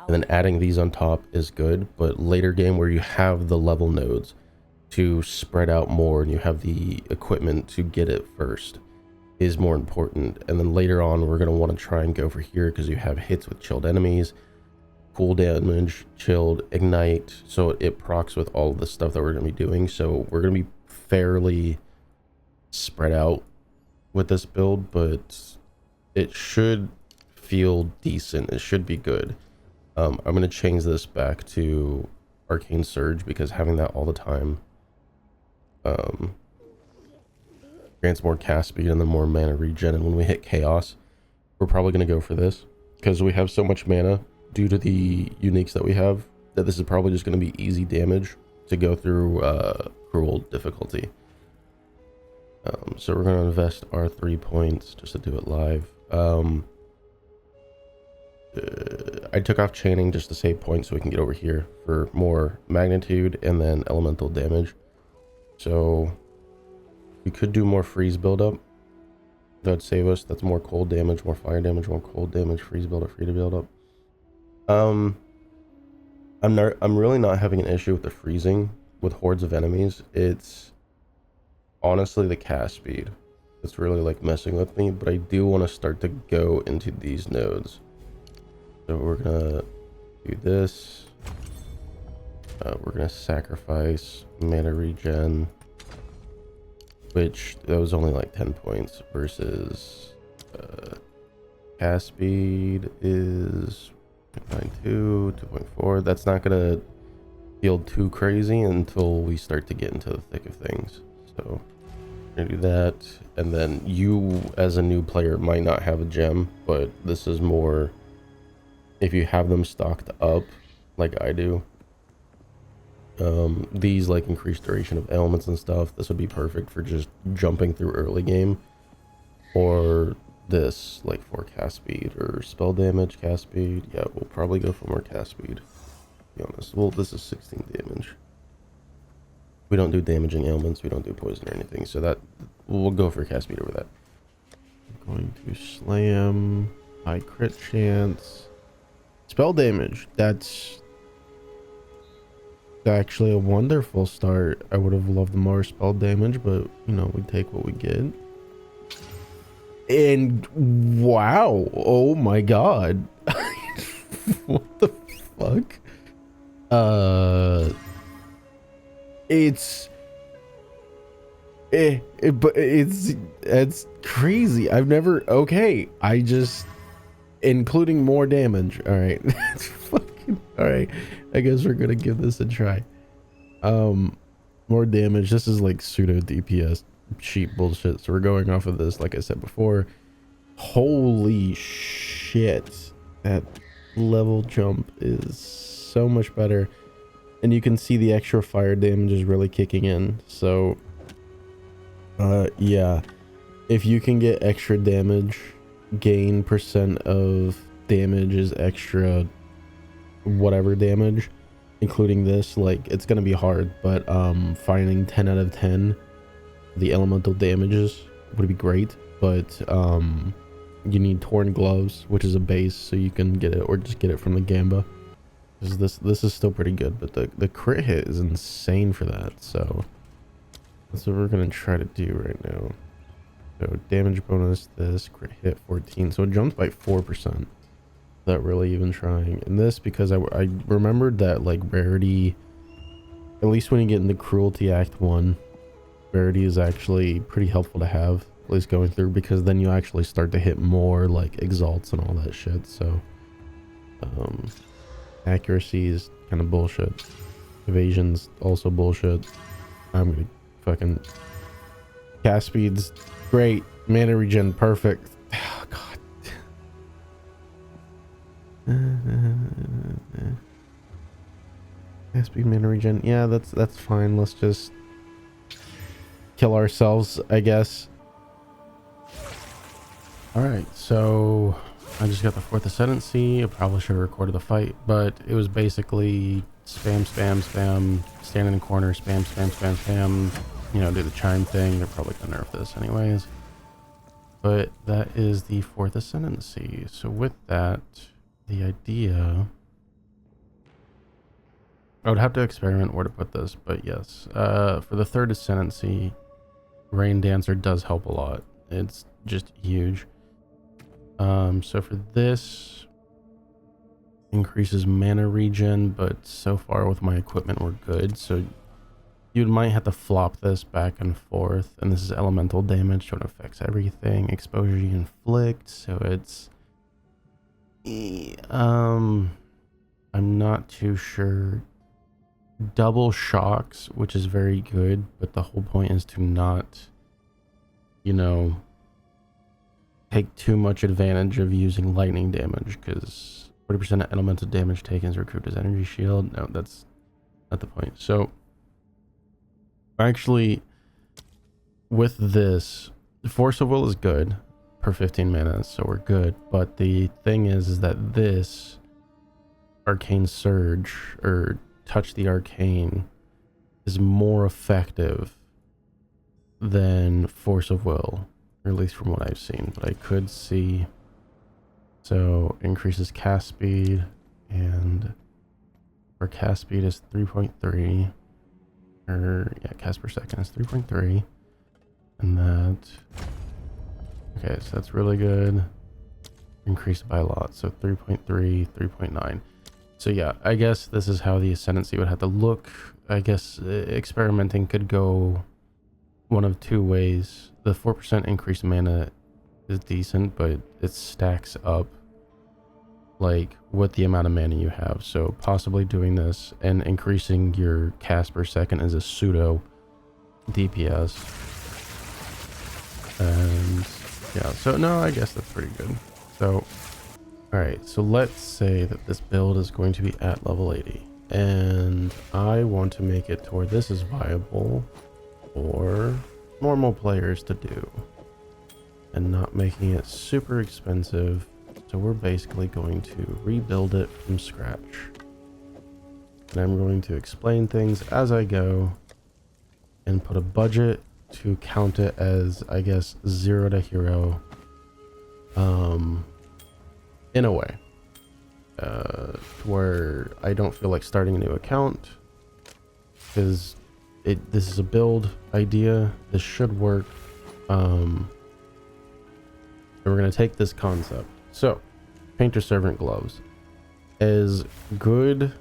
and then adding these on top is good, but later game where you have the level nodes to spread out more and you have the equipment to get it first is more important. And then later on we're going to want to try and go for here because you have hits with chilled enemies, cool damage, chilled, ignite, so it procs with all of the stuff that we're going to be doing. So we're going to be fairly spread out with this build, but it should feel decent. It should be good. I'm going to change this back to Arcane Surge because having that all the time grants more cast speed and then more mana regen. And when we hit Chaos, we're probably going to go for this because we have so much mana due to the uniques that we have, that this is probably just going to be easy damage to go through cruel difficulty. So we're going to invest our 3 points just to do it live. I took off chaining just to save points so we can get over here for more magnitude and then elemental damage. So we could do more freeze buildup. That would save us. That's more cold damage, more fire damage, more cold damage, freeze buildup, free to build up. I'm really not having an issue with the freezing with hordes of enemies. It's honestly the cast speed that's really like messing with me, but I do want to start to go into these nodes. So we're gonna do this. We're gonna sacrifice mana regen, which that was only like 10 points versus cast speed is 2.92, 2.4. That's not gonna feel too crazy until we start to get into the thick of things. So we're gonna do that, and then you as a new player might not have a gem, but this is more if you have them stocked up like I do. These like increased duration of elements and stuff, this would be perfect for just jumping through early game, or this like for cast speed or spell damage. Cast speed, yeah, we'll probably go for more cast speed, to be honest. Well, this is 16 damage. We don't do damaging ailments, we don't do poison or anything, so that we'll go for cast speed over that. I'm going to slam, high crit chance, spell damage. That's actually a wonderful start. I would have loved more spell damage, but you know, we take what we get. And wow, oh my god. What the fuck? It's but it's crazy. I've never, okay, I just, including more damage. All right. That's fucking all right. I guess we're gonna give this a try. More damage. This is like pseudo DPS cheap bullshit, so we're going off of this. Like I said before, holy shit, that level jump is so much better, and you can see the extra fire damage is really kicking in. So yeah, if you can get extra damage, gain percent of damage is extra whatever damage, including this, like, it's gonna be hard, but finding 10 out of 10 the elemental damages would be great. But you need torn gloves, which is a base, so you can get it, or just get it from the Gamba, because this is still pretty good. But the crit hit is insane for that, so that's what we're gonna try to do right now. So damage bonus, this crit hit 14, so it jumped by 4%. Not really even trying. And this, because I remembered that, like, rarity, at least when you get into Cruelty Act 1, rarity is actually pretty helpful to have, at least going through, because then you actually start to hit more like exalts and all that shit. So accuracy is kind of bullshit, evasion's also bullshit. I'm gonna fucking cast speed's great, mana regen perfect. Oh, god. Cast speed, mana regen, yeah, that's fine. Let's just kill ourselves, I guess. All right, so I just got the 4th Ascendancy. I probably should have recorded the fight, but it was basically spam, stand in the corner, spam, you know, do the chime thing. They're probably gonna nerf this anyways, but that is the 4th Ascendancy. So with that, the idea, I would have to experiment where to put this, but yes, for the 3rd Ascendancy, Rain Dancer does help a lot. It's just huge. So for this, increases mana regen, but so far with my equipment we're good. So you might have to flop this back and forth, and this is elemental damage, so it affects everything. Exposure you inflict, so it's I'm not too sure. Double shocks, which is very good, but the whole point is to not, you know, take too much advantage of using lightning damage, because 40% of elemental damage taken is recouped as energy shield. No, that's not the point. So actually, with this, Force of Will is good per 15 minutes, so we're good. But the thing is that this Arcane Surge, or Touch the Arcane, is more effective than Force of Will, or at least from what I've seen. But I could see, so increases cast speed, and our cast speed is 3.3, or yeah, cast per second is 3.3, and that, okay, so that's really good. Increased by a lot, so 3.3, 3.9. So yeah, I guess this is how the Ascendancy would have to look. I guess experimenting could go one of two ways. The 4% increased mana is decent, but it stacks up like with the amount of mana you have. So possibly doing this and increasing your cast per second is a pseudo DPS. And yeah, so no, I guess that's pretty good. So alright, so let's say that this build is going to be at level 80, and I want to make it to where this is viable for normal players to do, and not making it super expensive. So we're basically going to rebuild it from scratch, and I'm going to explain things as I go and put a budget to count it as, I guess, 0 to hero, in a way, where I don't feel like starting a new account, because this is a build idea. This should work. And we're going to take this concept. So, Painter Servant Gloves. As good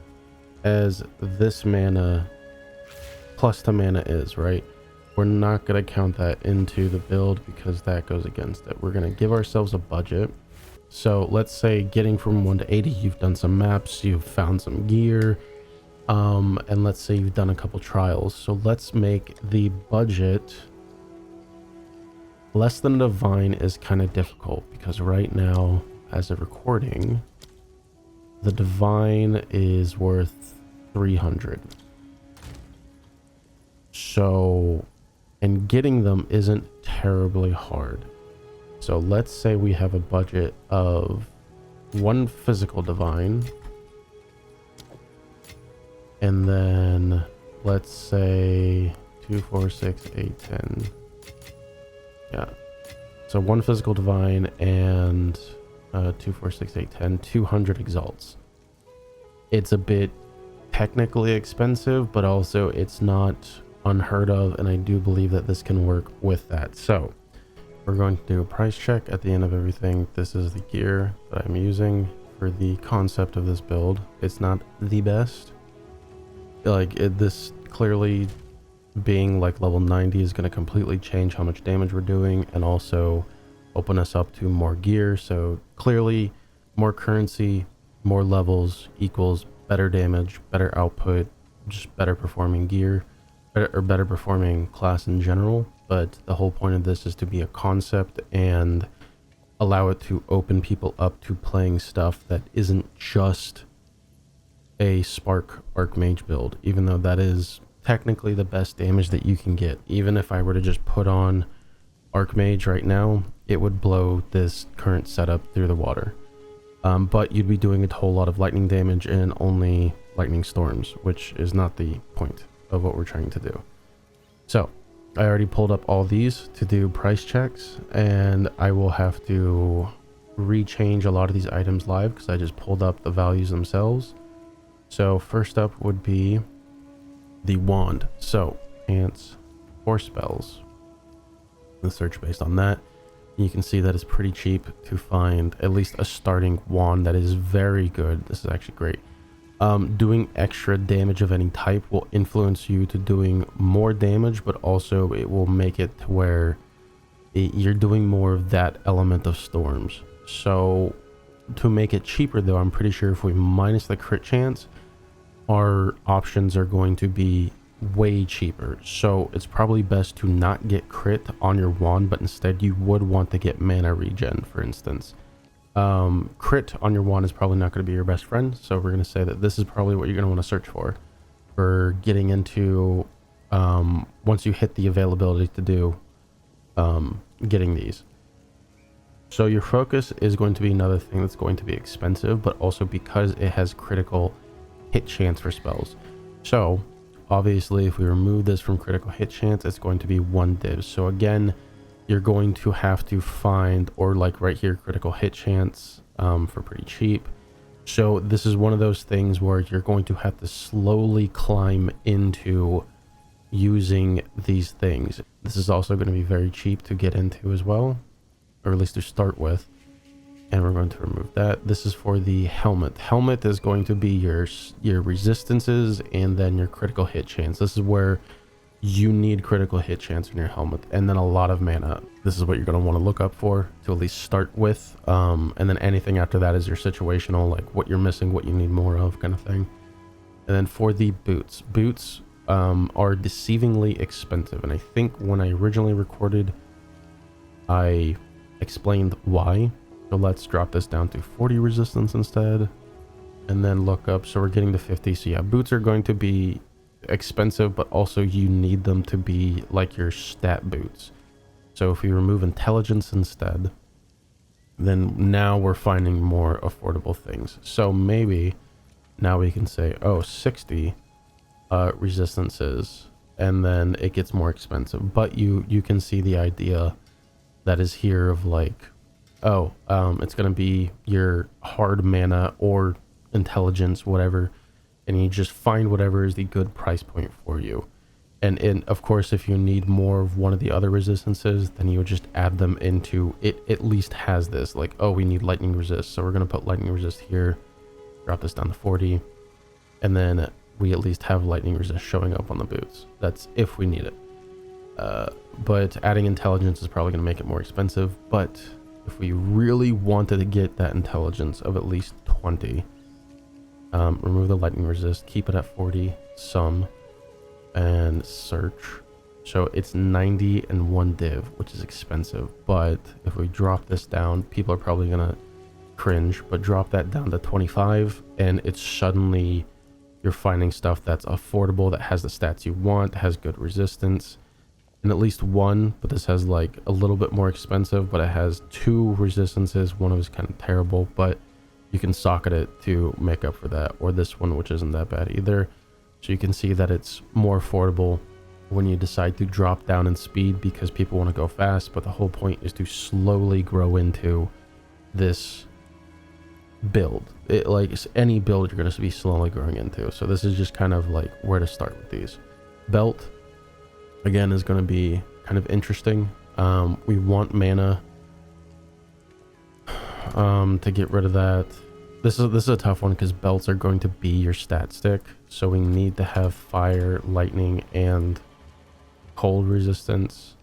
as this mana plus the mana is, right? We're not going to count that into the build because that goes against it. We're going to give ourselves a budget. So let's say getting from 1 to 80, you've done some maps, you've found some gear, and let's say you've done a couple trials. So let's make the budget less than a divine is kind of difficult because right now, as of recording, the divine is worth 300. So, and getting them isn't terribly hard. So let's say we have a budget of 1 physical divine. And then let's say 2, 4, 6, 8, 10. Yeah. So 1 physical divine and 2, 4, 6, 8, 10, 200 exalts. It's a bit technically expensive, but also it's not unheard of. And I do believe that this can work with that. So we're going to do a price check at the end of everything. This is the gear that I'm using for the concept of this build. It's not the best. Like this clearly being like level 90 is going to completely change how much damage we're doing and also open us up to more gear. So clearly more currency, more levels equals better damage, better output, just better performing gear, better performing class in general. But the whole point of this is to be a concept and allow it to open people up to playing stuff that isn't just a Spark Archmage build, even though that is technically the best damage that you can get. Even if I were to just put on Archmage right now, it would blow this current setup through the water. But you'd be doing a whole lot of lightning damage and only lightning storms, which is not the point of what we're trying to do. So I already pulled up all these to do price checks, and I will have to rechange a lot of these items live because I just pulled up the values themselves. So first up would be the wand. So pants or spells. The search based on that. You can see that it's pretty cheap to find at least a starting wand that is very good. This is actually great. Doing extra damage of any type will influence you to doing more damage, but also it will make it to where you're doing more of that element of storms. So to make it cheaper though, I'm pretty sure if we minus the crit chance, our options are going to be way cheaper. So it's probably best to not get crit on your wand, but instead you would want to get mana regen, for instance. Crit on your wand is probably not going to be your best friend, so we're going to say that this is probably what you're going to want to search for getting into once you hit the availability to do getting these. So your focus is going to be another thing that's going to be expensive, but also because it has critical hit chance for spells. So obviously if we remove this from critical hit chance, it's going to be 1 div. So again, you're going to have to find, or like right here, critical hit chance for pretty cheap. So this is one of those things where you're going to have to slowly climb into using these things. This is also going to be very cheap to get into as well, or at least to start with. And we're going to remove that. This is for the helmet. Helmet is going to be your resistances and then your critical hit chance. This is where you need critical hit chance in your helmet, and then a lot of mana. This is what you're going to want to look up for to at least start with, and then anything after that is your situational, like what you're missing, what you need more of, kind of thing. And then for the boots are deceivingly expensive, and I think when I originally recorded I explained why. So let's drop this down to 40 resistance instead, and then look up. So we're getting to 50. So yeah, boots are going to be expensive, but also you need them to be like your stat boots. So if we remove intelligence instead, then now we're finding more affordable things. So maybe now we can say, oh, 60 resistances, and then it gets more expensive. But you can see the idea that is here of like, oh, it's going to be your hard mana or intelligence, whatever, and you just find whatever is the good price point for you. And of course, if you need more of one of the other resistances, then you would just add them into it. At least has this, like, oh, we need lightning resist, so we're going to put lightning resist here, drop this down to 40, and then we at least have lightning resist showing up on the boots. That's if we need it. But adding intelligence is probably going to make it more expensive. But if we really wanted to get that intelligence of at least 20, remove the lightning resist, keep it at 40, some, and search. So it's 90 and 1 div, which is expensive. But if we drop this down, people are probably gonna cringe, but drop that down to 25 and it's suddenly you're finding stuff that's affordable, that has the stats you want, has good resistance, and at least one. But this has like a little bit more expensive, but it has 2 resistances. One of is kind of terrible, but you can socket it to make up for that. Or this one, which isn't that bad either. So you can see that it's more affordable when you decide to drop down in speed, because people want to go fast, but the whole point is to slowly grow into this build. It, like any build, you're going to be slowly growing into. So this is just kind of like where to start with these. Belt, again, is going to be kind of interesting. We want mana to get rid of that. This is a tough one because belts are going to be your stat stick. So we need to have fire, lightning, and cold resistance.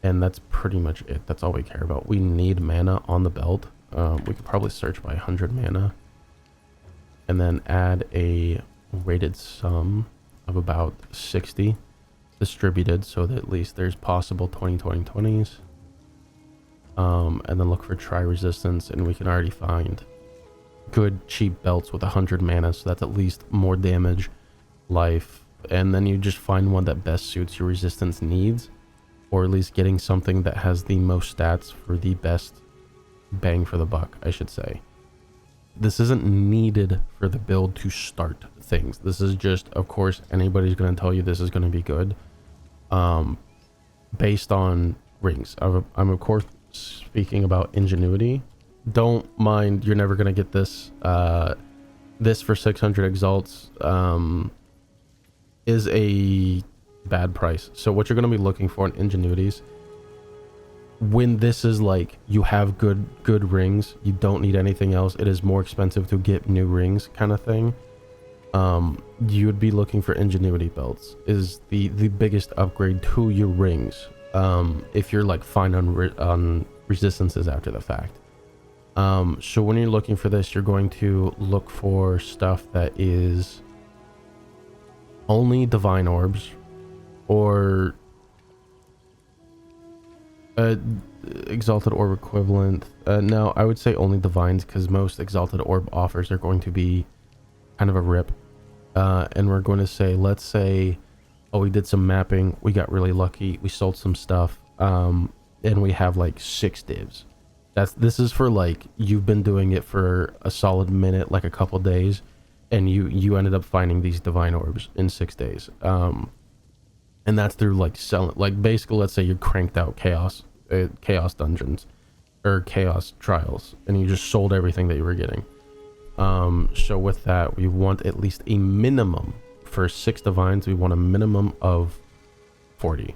And that's pretty much it. That's all we care about. We need mana on the belt. We could probably search by 100 mana. And then add a rated sum of about 60 distributed so that at least there's possible 20-20-20s. And then look for tri resistance, and we can already find good cheap belts with 100 mana, so that's at least more damage, life, and then you just find one that best suits your resistance needs, or at least getting something that has the most stats for the best bang for the buck, I should say. This isn't needed for the build to start things. This is just, of course, anybody's going to tell you this is going to be good based on rings. I'm of course speaking about ingenuity. Don't mind, you're never gonna get this. This for 600 exalts is a bad price. So what you're gonna be looking for in ingenuities, when this is like you have good rings, you don't need anything else, it is more expensive to get new rings kind of thing. You would be looking for ingenuity belts is the biggest upgrade to your rings, if you're like fine on resistances after the fact. So when you're looking for this, you're going to look for stuff that is only divine orbs or exalted orb equivalent. No, I would say only divines, because most exalted orb offers are going to be kind of a rip. And we're going to say, let's say, oh, we did some mapping, we got really lucky, we sold some stuff, and we have like 6 divs. This is for like you've been doing it for a solid minute, like a couple days, and you ended up finding these divine orbs in 6 days. And that's through like selling, like basically, let's say you cranked out chaos dungeons or chaos trials, and you just sold everything that you were getting. So with that, we want at least a minimum for 6 divines. We want a minimum of 40.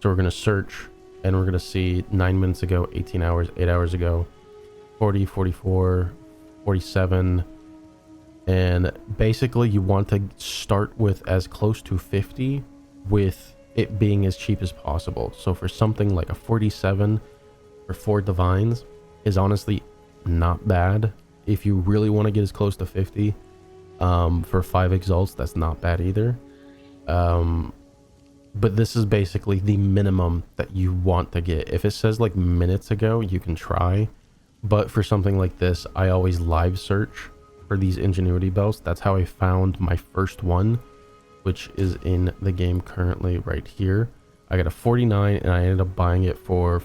So we're gonna search, and we're gonna see 9 minutes ago, 18 hours, 8 hours ago, 40, 44, 47. And basically you want to start with as close to 50 with it being as cheap as possible. So for something like a 47 for 4 divines is honestly not bad. If you really want to get as close to 50 for 5 exalts, that's not bad either. But this is basically the minimum that you want to get. If it says like minutes ago, you can try. But for something like this, I always live search for these ingenuity belts. That's how I found my first one, which is in the game currently right here. I got a 49 and I ended up buying it for,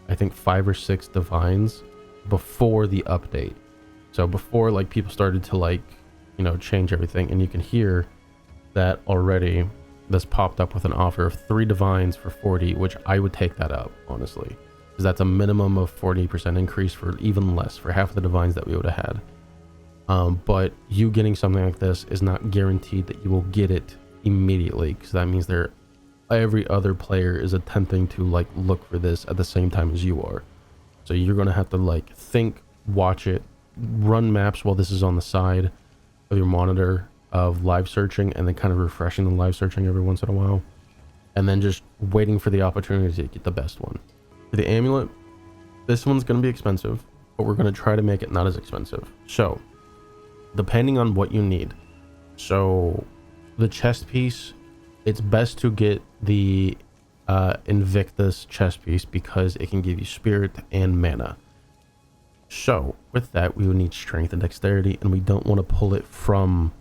I think, 5 or 6 divines before the update. So before like people started to like, you know, change everything. And you can hear that already. This popped up with an offer of 3 divines for 40, which I would take that up, honestly, because that's a minimum of 40% increase for even less, for half of the divines that we would have had. But you getting something like this is not guaranteed that you will get it immediately, because that means every other player is attempting to like look for this at the same time as you are. So you're gonna have to like think, watch it, run maps while this is on the side of your monitor of live searching, and then kind of refreshing the live searching every once in a while, and then just waiting for the opportunity to get the best one. For the amulet, this one's gonna be expensive, but we're gonna try to make it not as expensive. So depending on what you need, so the chest piece, it's best to get the Invictus chest piece because it can give you spirit and mana. So with that, we would need strength and dexterity, and we don't want to pull it from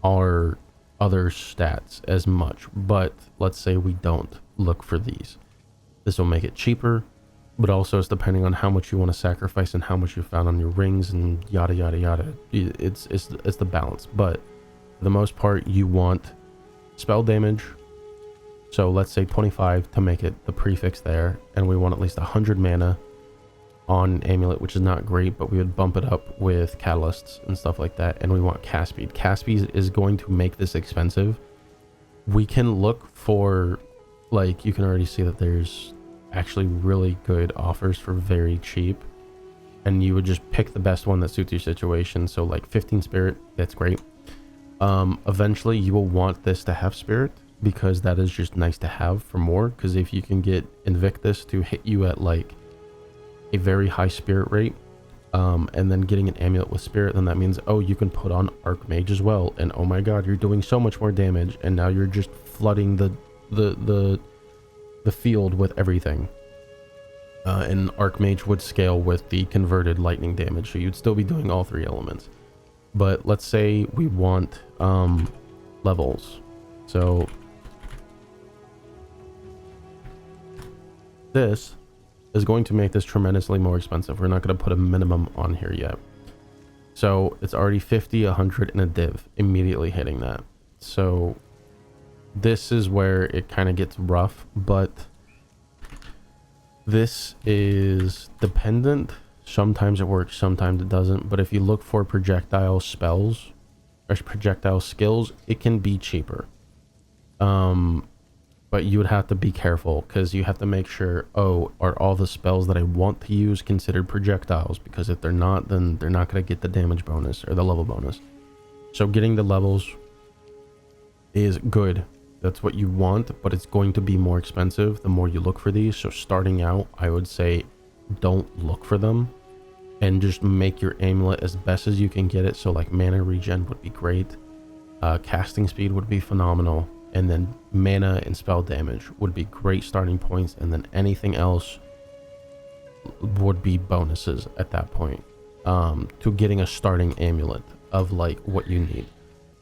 our other stats as much. But let's say we don't look for these. This will make it cheaper, but also it's depending on how much you want to sacrifice and how much you found on your rings and yada yada yada. It's the balance. But for the most part, you want spell damage. So let's say 25 to make it the prefix there, and we want at least 100 mana on amulet, which is not great, but we would bump it up with catalysts and stuff like that. And we want cast speed. Cast speed is going to make this expensive. We can look for, like, you can already see that there's actually really good offers for very cheap, and you would just pick the best one that suits your situation. So like 15 spirit, that's great. Eventually you will want this to have spirit, because that is just nice to have for more, because if you can get Invictus to hit you at like a very high spirit rate, and then getting an amulet with spirit, then that means, oh, you can put on Archmage as well, and oh my god, you're doing so much more damage, and now you're just flooding the field with everything. And Archmage would scale with the converted lightning damage, so you'd still be doing all three elements. But let's say we want levels. So this is going to make this tremendously more expensive. We're not going to put a minimum on here yet. So it's already 50, 100, and a div immediately hitting that. So this is where it kind of gets rough, but this is dependent. Sometimes it works, sometimes it doesn't. But if you look for projectile spells or projectile skills, it can be cheaper. But you would have to be careful, because you have to make sure, oh, are all the spells that I want to use considered projectiles? Because if they're not, then they're not going to get the damage bonus or the level bonus. So getting the levels is good. That's what you want, but it's going to be more expensive the more you look for these. So starting out, I would say don't look for them, and just make your amulet as best as you can get it. So like mana regen would be great. Casting speed would be phenomenal. And then mana and spell damage would be great starting points, and then anything else would be bonuses at that point, to getting a starting amulet of like what you need.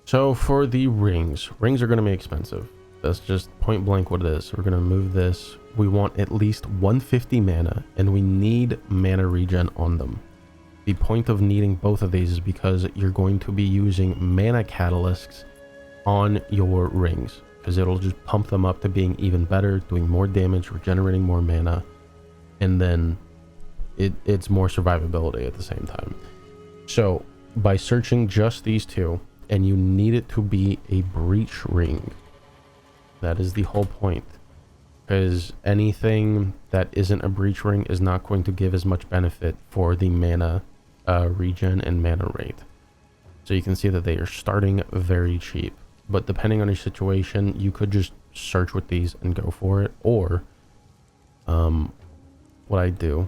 So for the rings are going to be expensive. That's just point blank what it is. We're going to move this. We want at least 150 mana, and we need mana regen on them. The point of needing both of these is because you're going to be using mana catalysts on your rings, because it'll just pump them up to being even better, doing more damage, regenerating more mana, and then it's more survivability at the same time. So by searching just these two, and you need it to be a breach ring, that is the whole point, because anything that isn't a breach ring is not going to give as much benefit for the mana regen and mana rate. So you can see that they are starting very cheap. But depending on your situation, you could just search with these and go for it. Or what I do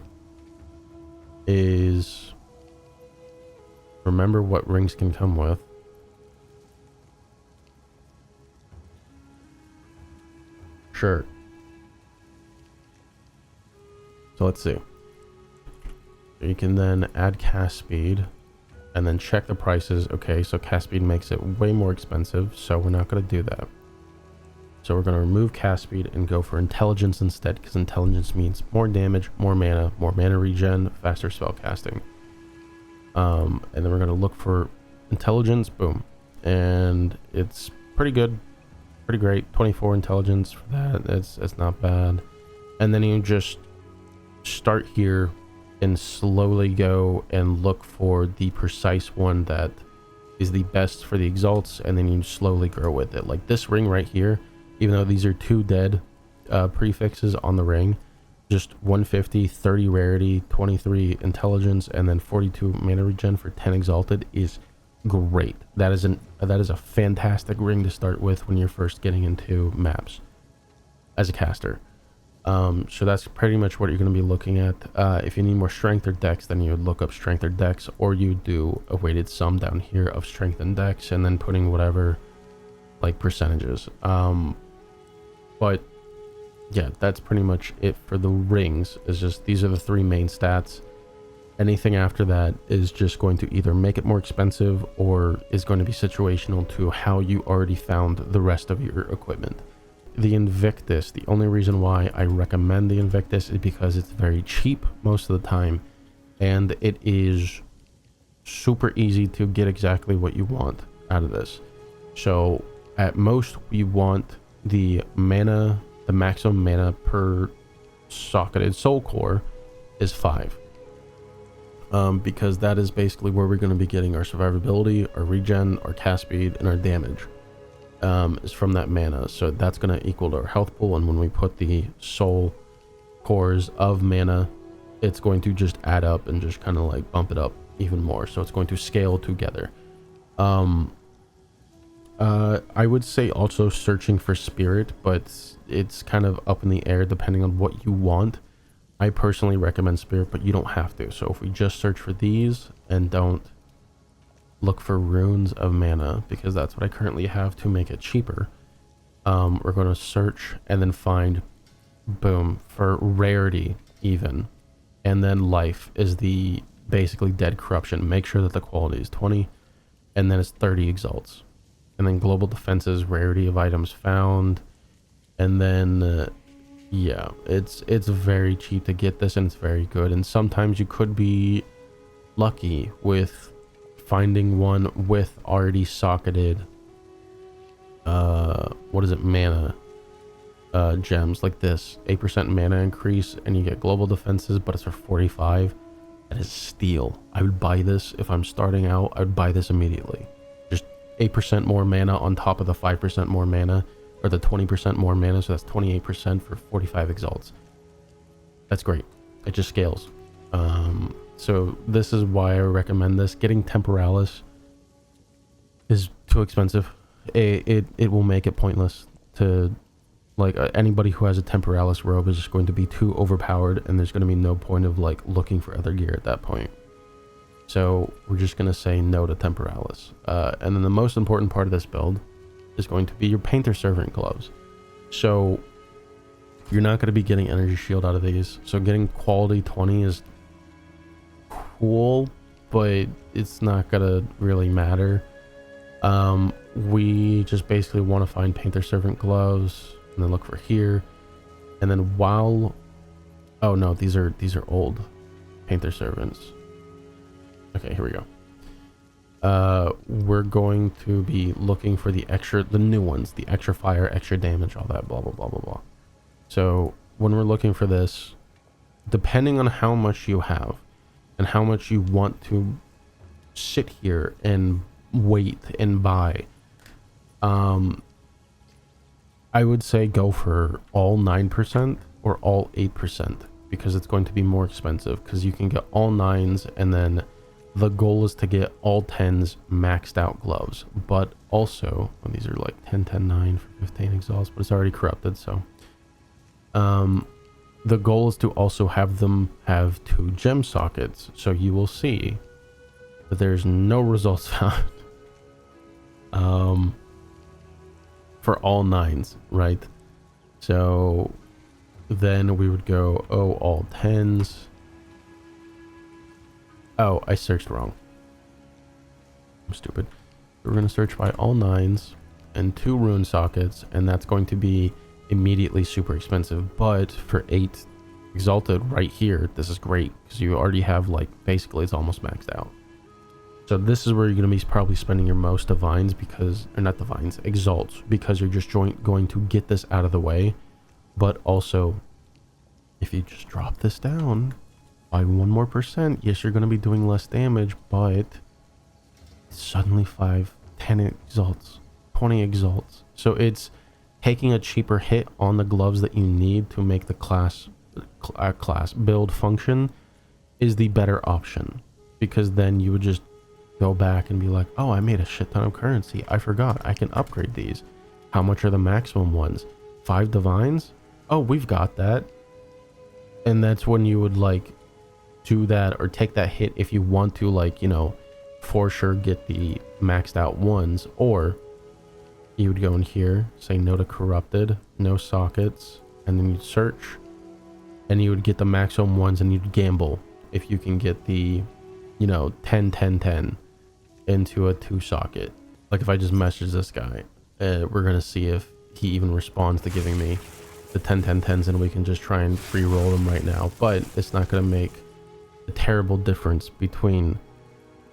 is remember what rings can come with. Sure. So let's see. You can then add cast speed, and then check the prices. Okay, so cast speed makes it way more expensive, so we're not going to do that. So we're going to remove cast speed and go for intelligence instead, because intelligence means more damage, more mana regen, faster spell casting. And then we're going to look for intelligence, boom, and it's pretty good, pretty great. 24 intelligence for that. It's not bad. And then you just start here and slowly go and look for the precise one that is the best for the exalts, and then you slowly grow with it. Like this ring right here, even though these are 2 dead prefixes on the ring, just 150, 30 rarity, 23 intelligence, and then 42 mana regen for 10 exalted is great. That is a fantastic ring to start with when you're first getting into maps as a caster. So that's pretty much what you're going to be looking at. If you need more strength or dex, then you would look up strength or dex, or you do a weighted sum down here of strength and dex, and then putting whatever like percentages. But yeah, that's pretty much it for the rings. Is just these are the 3 main stats. Anything after that is just going to either make it more expensive or is going to be situational to how you already found the rest of your equipment. The Invictus, the only reason why I recommend the Invictus is because it's very cheap most of the time, and it is super easy to get exactly what you want out of this. So at most we want the mana, the maximum mana per socketed soul core is 5. Because that is basically where we're going to be getting our survivability, our regen, our cast speed, and our damage. Is from that mana. So that's going to equal to our health pool, and when we put the soul cores of mana, it's going to just add up and just kind of like bump it up even more. So it's going to scale together. I would say also searching for spirit, but it's kind of up in the air depending on what you want. I personally recommend spirit, but you don't have to. So if we just search for these and don't look for runes of mana, because that's what I currently have to make it cheaper, we're going to search and then find, boom, for rarity even, and then life is the basically dead corruption. Make sure that the quality is 20, and then it's 30 exalts, and then global defenses, rarity of items found, and then yeah, it's very cheap to get this, and it's very good. And sometimes you could be lucky with finding one with already socketed mana gems like this. 8% mana increase, and you get global defenses, but it's for 45. That is steal. I would buy this if I'm starting out. I would buy this immediately. Just 8% more mana on top of the 5% more mana, or the 20% more mana, so that's 28% for 45 exalts. That's great. It just scales. So this is why I recommend this. Getting Temporalis is too expensive. It will make it pointless to, like, anybody who has a Temporalis robe is just going to be too overpowered, and there's going to be no point of like looking for other gear at that point. So we're just going to say no to Temporalis. And then the most important part of this build is going to be your Painter Servant gloves. So you're not going to be getting energy shield out of these. So getting quality 20 is cool, but it's not going to really matter. We just basically want to find Painter Servant gloves and then look for here. And then while, oh no, these are old Painter Servants. Okay, here we go. We're going to be looking for the new ones, the extra fire, extra damage, all that blah blah blah blah blah. So when we're looking for this, depending on how much you have and how much you want to sit here and wait and buy, I would say go for all 9% or all 8%, because it's going to be more expensive, because you can get all 9s, and then the goal is to get all 10s maxed out gloves. But also, well, these are like 10 10 9 for 15 exhausts, but it's already corrupted. So the goal is to also have them have 2 gem sockets, so you will see that there's no results found for all 9s, right? So then we would go, oh, all 10s. Oh, I searched wrong. I'm stupid. We're going to search by all 9s and 2 rune sockets, and that's going to be immediately super expensive. But for 8 exalted right here, this is great, because you already have, like, basically it's almost maxed out. So this is where you're going to be probably spending your most divines, because, or not divines, exalts, because you're just going to get this out of the way. But also, if you just drop this down, by 1 more percent. Yes, you're going to be doing less damage, but suddenly 5, 10 exalts, 20 exalts. So it's taking a cheaper hit on the gloves that you need to make the class build function is the better option, because then you would just go back and be like, oh, I made a shit ton of currency. I forgot I can upgrade these. How much are the maximum ones? 5 divines? Oh, we've got that. And that's when you would like do that or take that hit if you want to, like, you know, for sure get the maxed out ones. Or you would go in here, say no to corrupted, no sockets, and then you'd search and you would get the maximum ones, and you'd gamble if you can get the, you know, 10 10 10 into a 2 socket. Like if I just message this guy, we're gonna see if he even responds to giving me the 10 10 10s, and we can just try and free roll them right now. But it's not gonna make a terrible difference between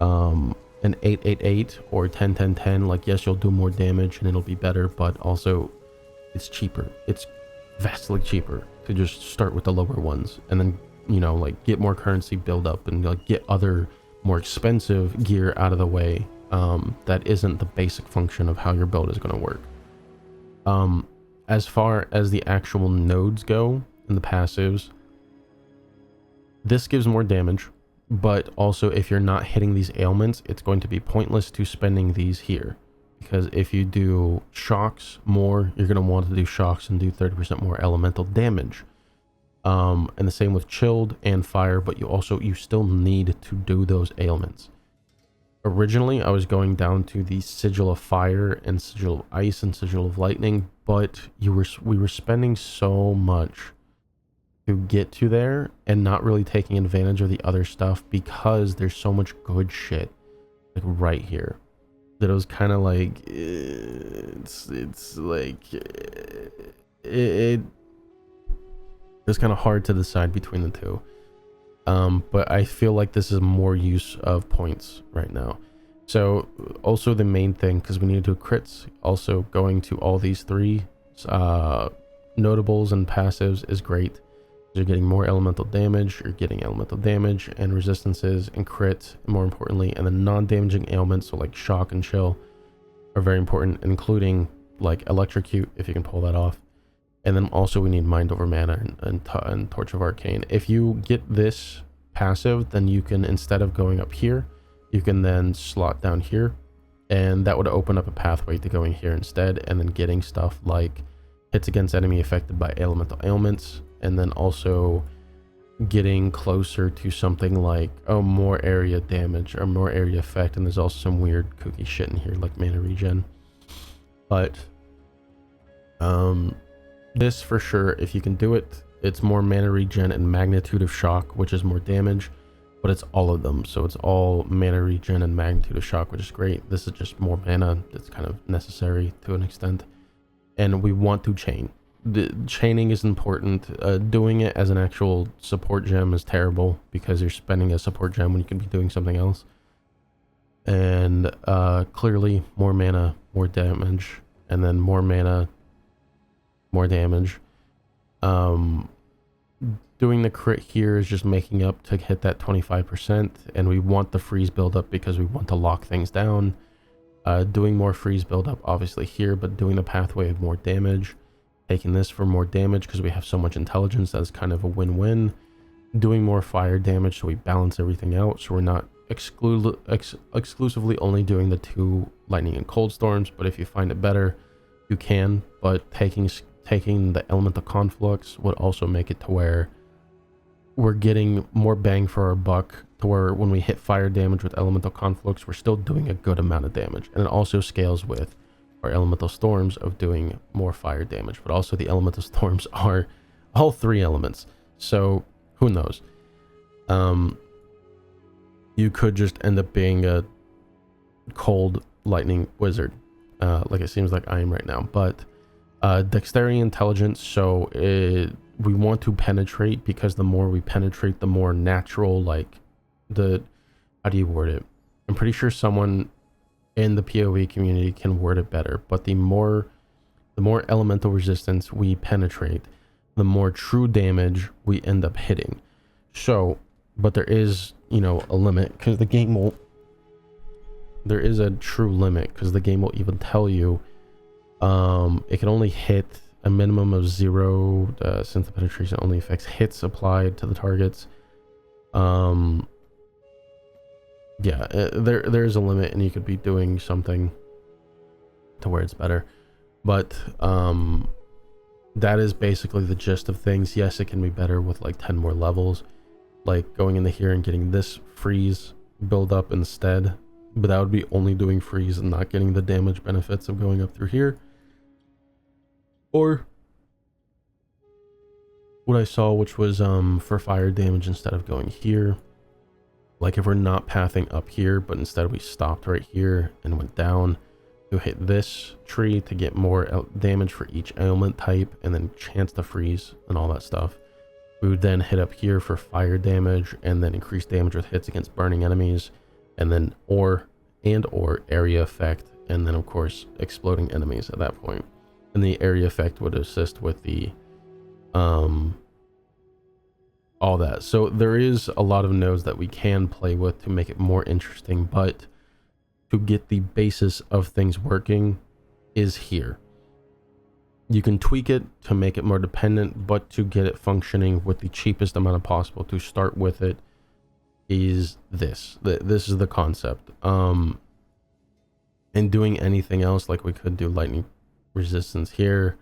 an 8 8 8 or 10 10 10. Like, yes, you'll do more damage and it'll be better, but also it's cheaper. It's vastly cheaper to just start with the lower ones, and then, you know, like get more currency build up and like get other more expensive gear out of the way. That isn't the basic function of how your build is going to work. As far as the actual nodes go and the passives, this gives more damage, but also if you're not hitting these ailments, it's going to be pointless to spending these here, because if you do shocks more, you're going to want to do shocks and do 30% more elemental damage. And the same with chilled and fire, but you still need to do those ailments. Originally, I was going down to the sigil of fire and sigil of ice and sigil of lightning, but we were spending so much to get to there and not really taking advantage of the other stuff, because there's so much good shit like right here that it was kind of like it's like it was kind of hard to decide between the two. But I feel like this is more use of points right now. So also the main thing, because we need to do crits, also going to all these 3 notables and passives is great. You're getting more elemental damage, you're getting elemental damage and resistances and crit, more importantly, and the non-damaging ailments, so like shock and chill, are very important, including like electrocute if you can pull that off. And then also we need mind over mana and torch of arcane. If you get this passive, then you can, instead of going up here, you can then slot down here, and that would open up a pathway to going here instead, and then getting stuff like hits against enemy affected by elemental ailments, and then also getting closer to something like, oh, more area damage or more area effect. And there's also some weird kooky shit in here like mana regen. But this for sure, if you can do it, it's more mana regen and magnitude of shock, which is more damage, but it's all of them. So it's all mana regen and magnitude of shock, which is great. This is just more mana. It's kind of necessary to an extent, and we want to chain. The chaining is important. Doing it as an actual support gem is terrible, because you're spending a support gem when you can be doing something else. And clearly more mana, more damage, and then more mana, more damage. Doing the crit here is just making up to hit that 25%, and we want the freeze buildup because we want to lock things down. Doing more freeze buildup obviously here, but doing the pathway of more damage, taking this for more damage because we have so much intelligence. That's kind of a win-win. Doing more fire damage so we balance everything out, so we're not exclusively only doing the 2 lightning and cold storms, but if you find it better, you can. But taking the Elemental Conflux would also make it to where we're getting more bang for our buck, to where when we hit fire damage with Elemental Conflux, we're still doing a good amount of damage. And it also scales with our Elemental Storms of doing more fire damage, but also the Elemental Storms are all 3 elements, so who knows. You could just end up being a cold lightning wizard, like it seems like I am right now. But dexterity, intelligence, so we want to penetrate, because the more we penetrate, the more natural, like how do you word it? I'm pretty sure someone in the POE community can word it better, but the more elemental resistance we penetrate, the more true damage we end up hitting. So but there is, you know, a limit, because the game will, there is a true limit, because the game will even tell you it can only hit a minimum of 0 since the penetration only affects hits applied to the targets. Yeah, there's a limit, and you could be doing something to where it's better, but that is basically the gist of things. Yes, it can be better with like 10 more levels, like going into here and getting this freeze build up instead, but that would be only doing freeze and not getting the damage benefits of going up through here. Or what I saw, which was for fire damage, instead of going here, like if we're not pathing up here, but instead we stopped right here and went down to hit this tree to get more damage for each ailment type, and then chance to freeze and all that stuff. We would then hit up here for fire damage, and then increase damage with hits against burning enemies, and then or area effect, and then of course exploding enemies at that point. And the area effect would assist with the all that. So there is a lot of nodes that we can play with to make it more interesting, but to get the basis of things working is here. You can tweak it to make it more dependent, but to get it functioning with the cheapest amount of possible to start with it is this. This is the concept. And doing anything else, like we could do lightning resistance here,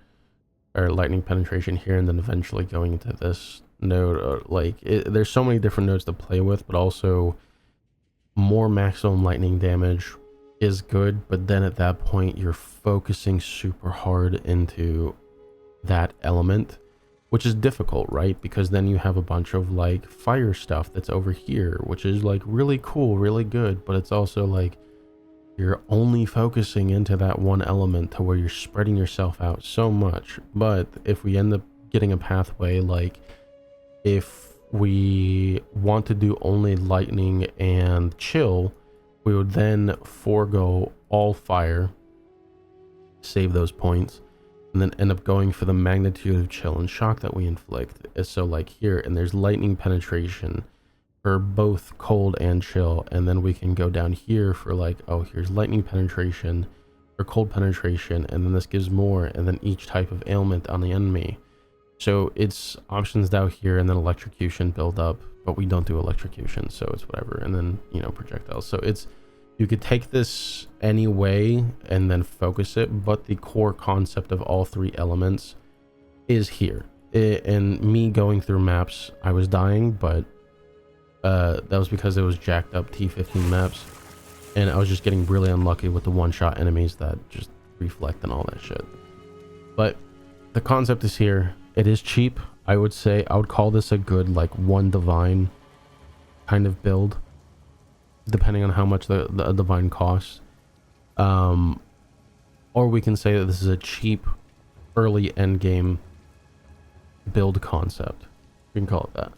or lightning penetration here, and then eventually going into this node, or like there's so many different nodes to play with, but also more maximum lightning damage is good, but then at that point you're focusing super hard into that element, which is difficult, right? Because then you have a bunch of like fire stuff that's over here, which is like really cool, really good, but it's also like you're only focusing into that one element to where you're spreading yourself out so much. But if we end up getting a pathway, like if we want to do only lightning and chill, we would then forego all fire, save those points, and then end up going for the magnitude of chill and shock that we inflict. So like here, and there's lightning penetration for both cold and chill, and then we can go down here for like, oh, here's lightning penetration or cold penetration, and then this gives more, and then each type of ailment on the enemy. So it's options down here, and then electrocution build up, but we don't do electrocution, so it's whatever. And then, you know, projectiles. So it's, you could take this any way and then focus it, but the core concept of all three elements is here. And me going through maps, I was dying, but that was because it was jacked up T15 maps, and I was just getting really unlucky with the one-shot enemies that just reflect and all that shit. But the concept is here. It is cheap. I would say I would call this a good like one divine kind of build, depending on how much the divine costs. Or we can say that this is a cheap early end game build concept. We can call it that.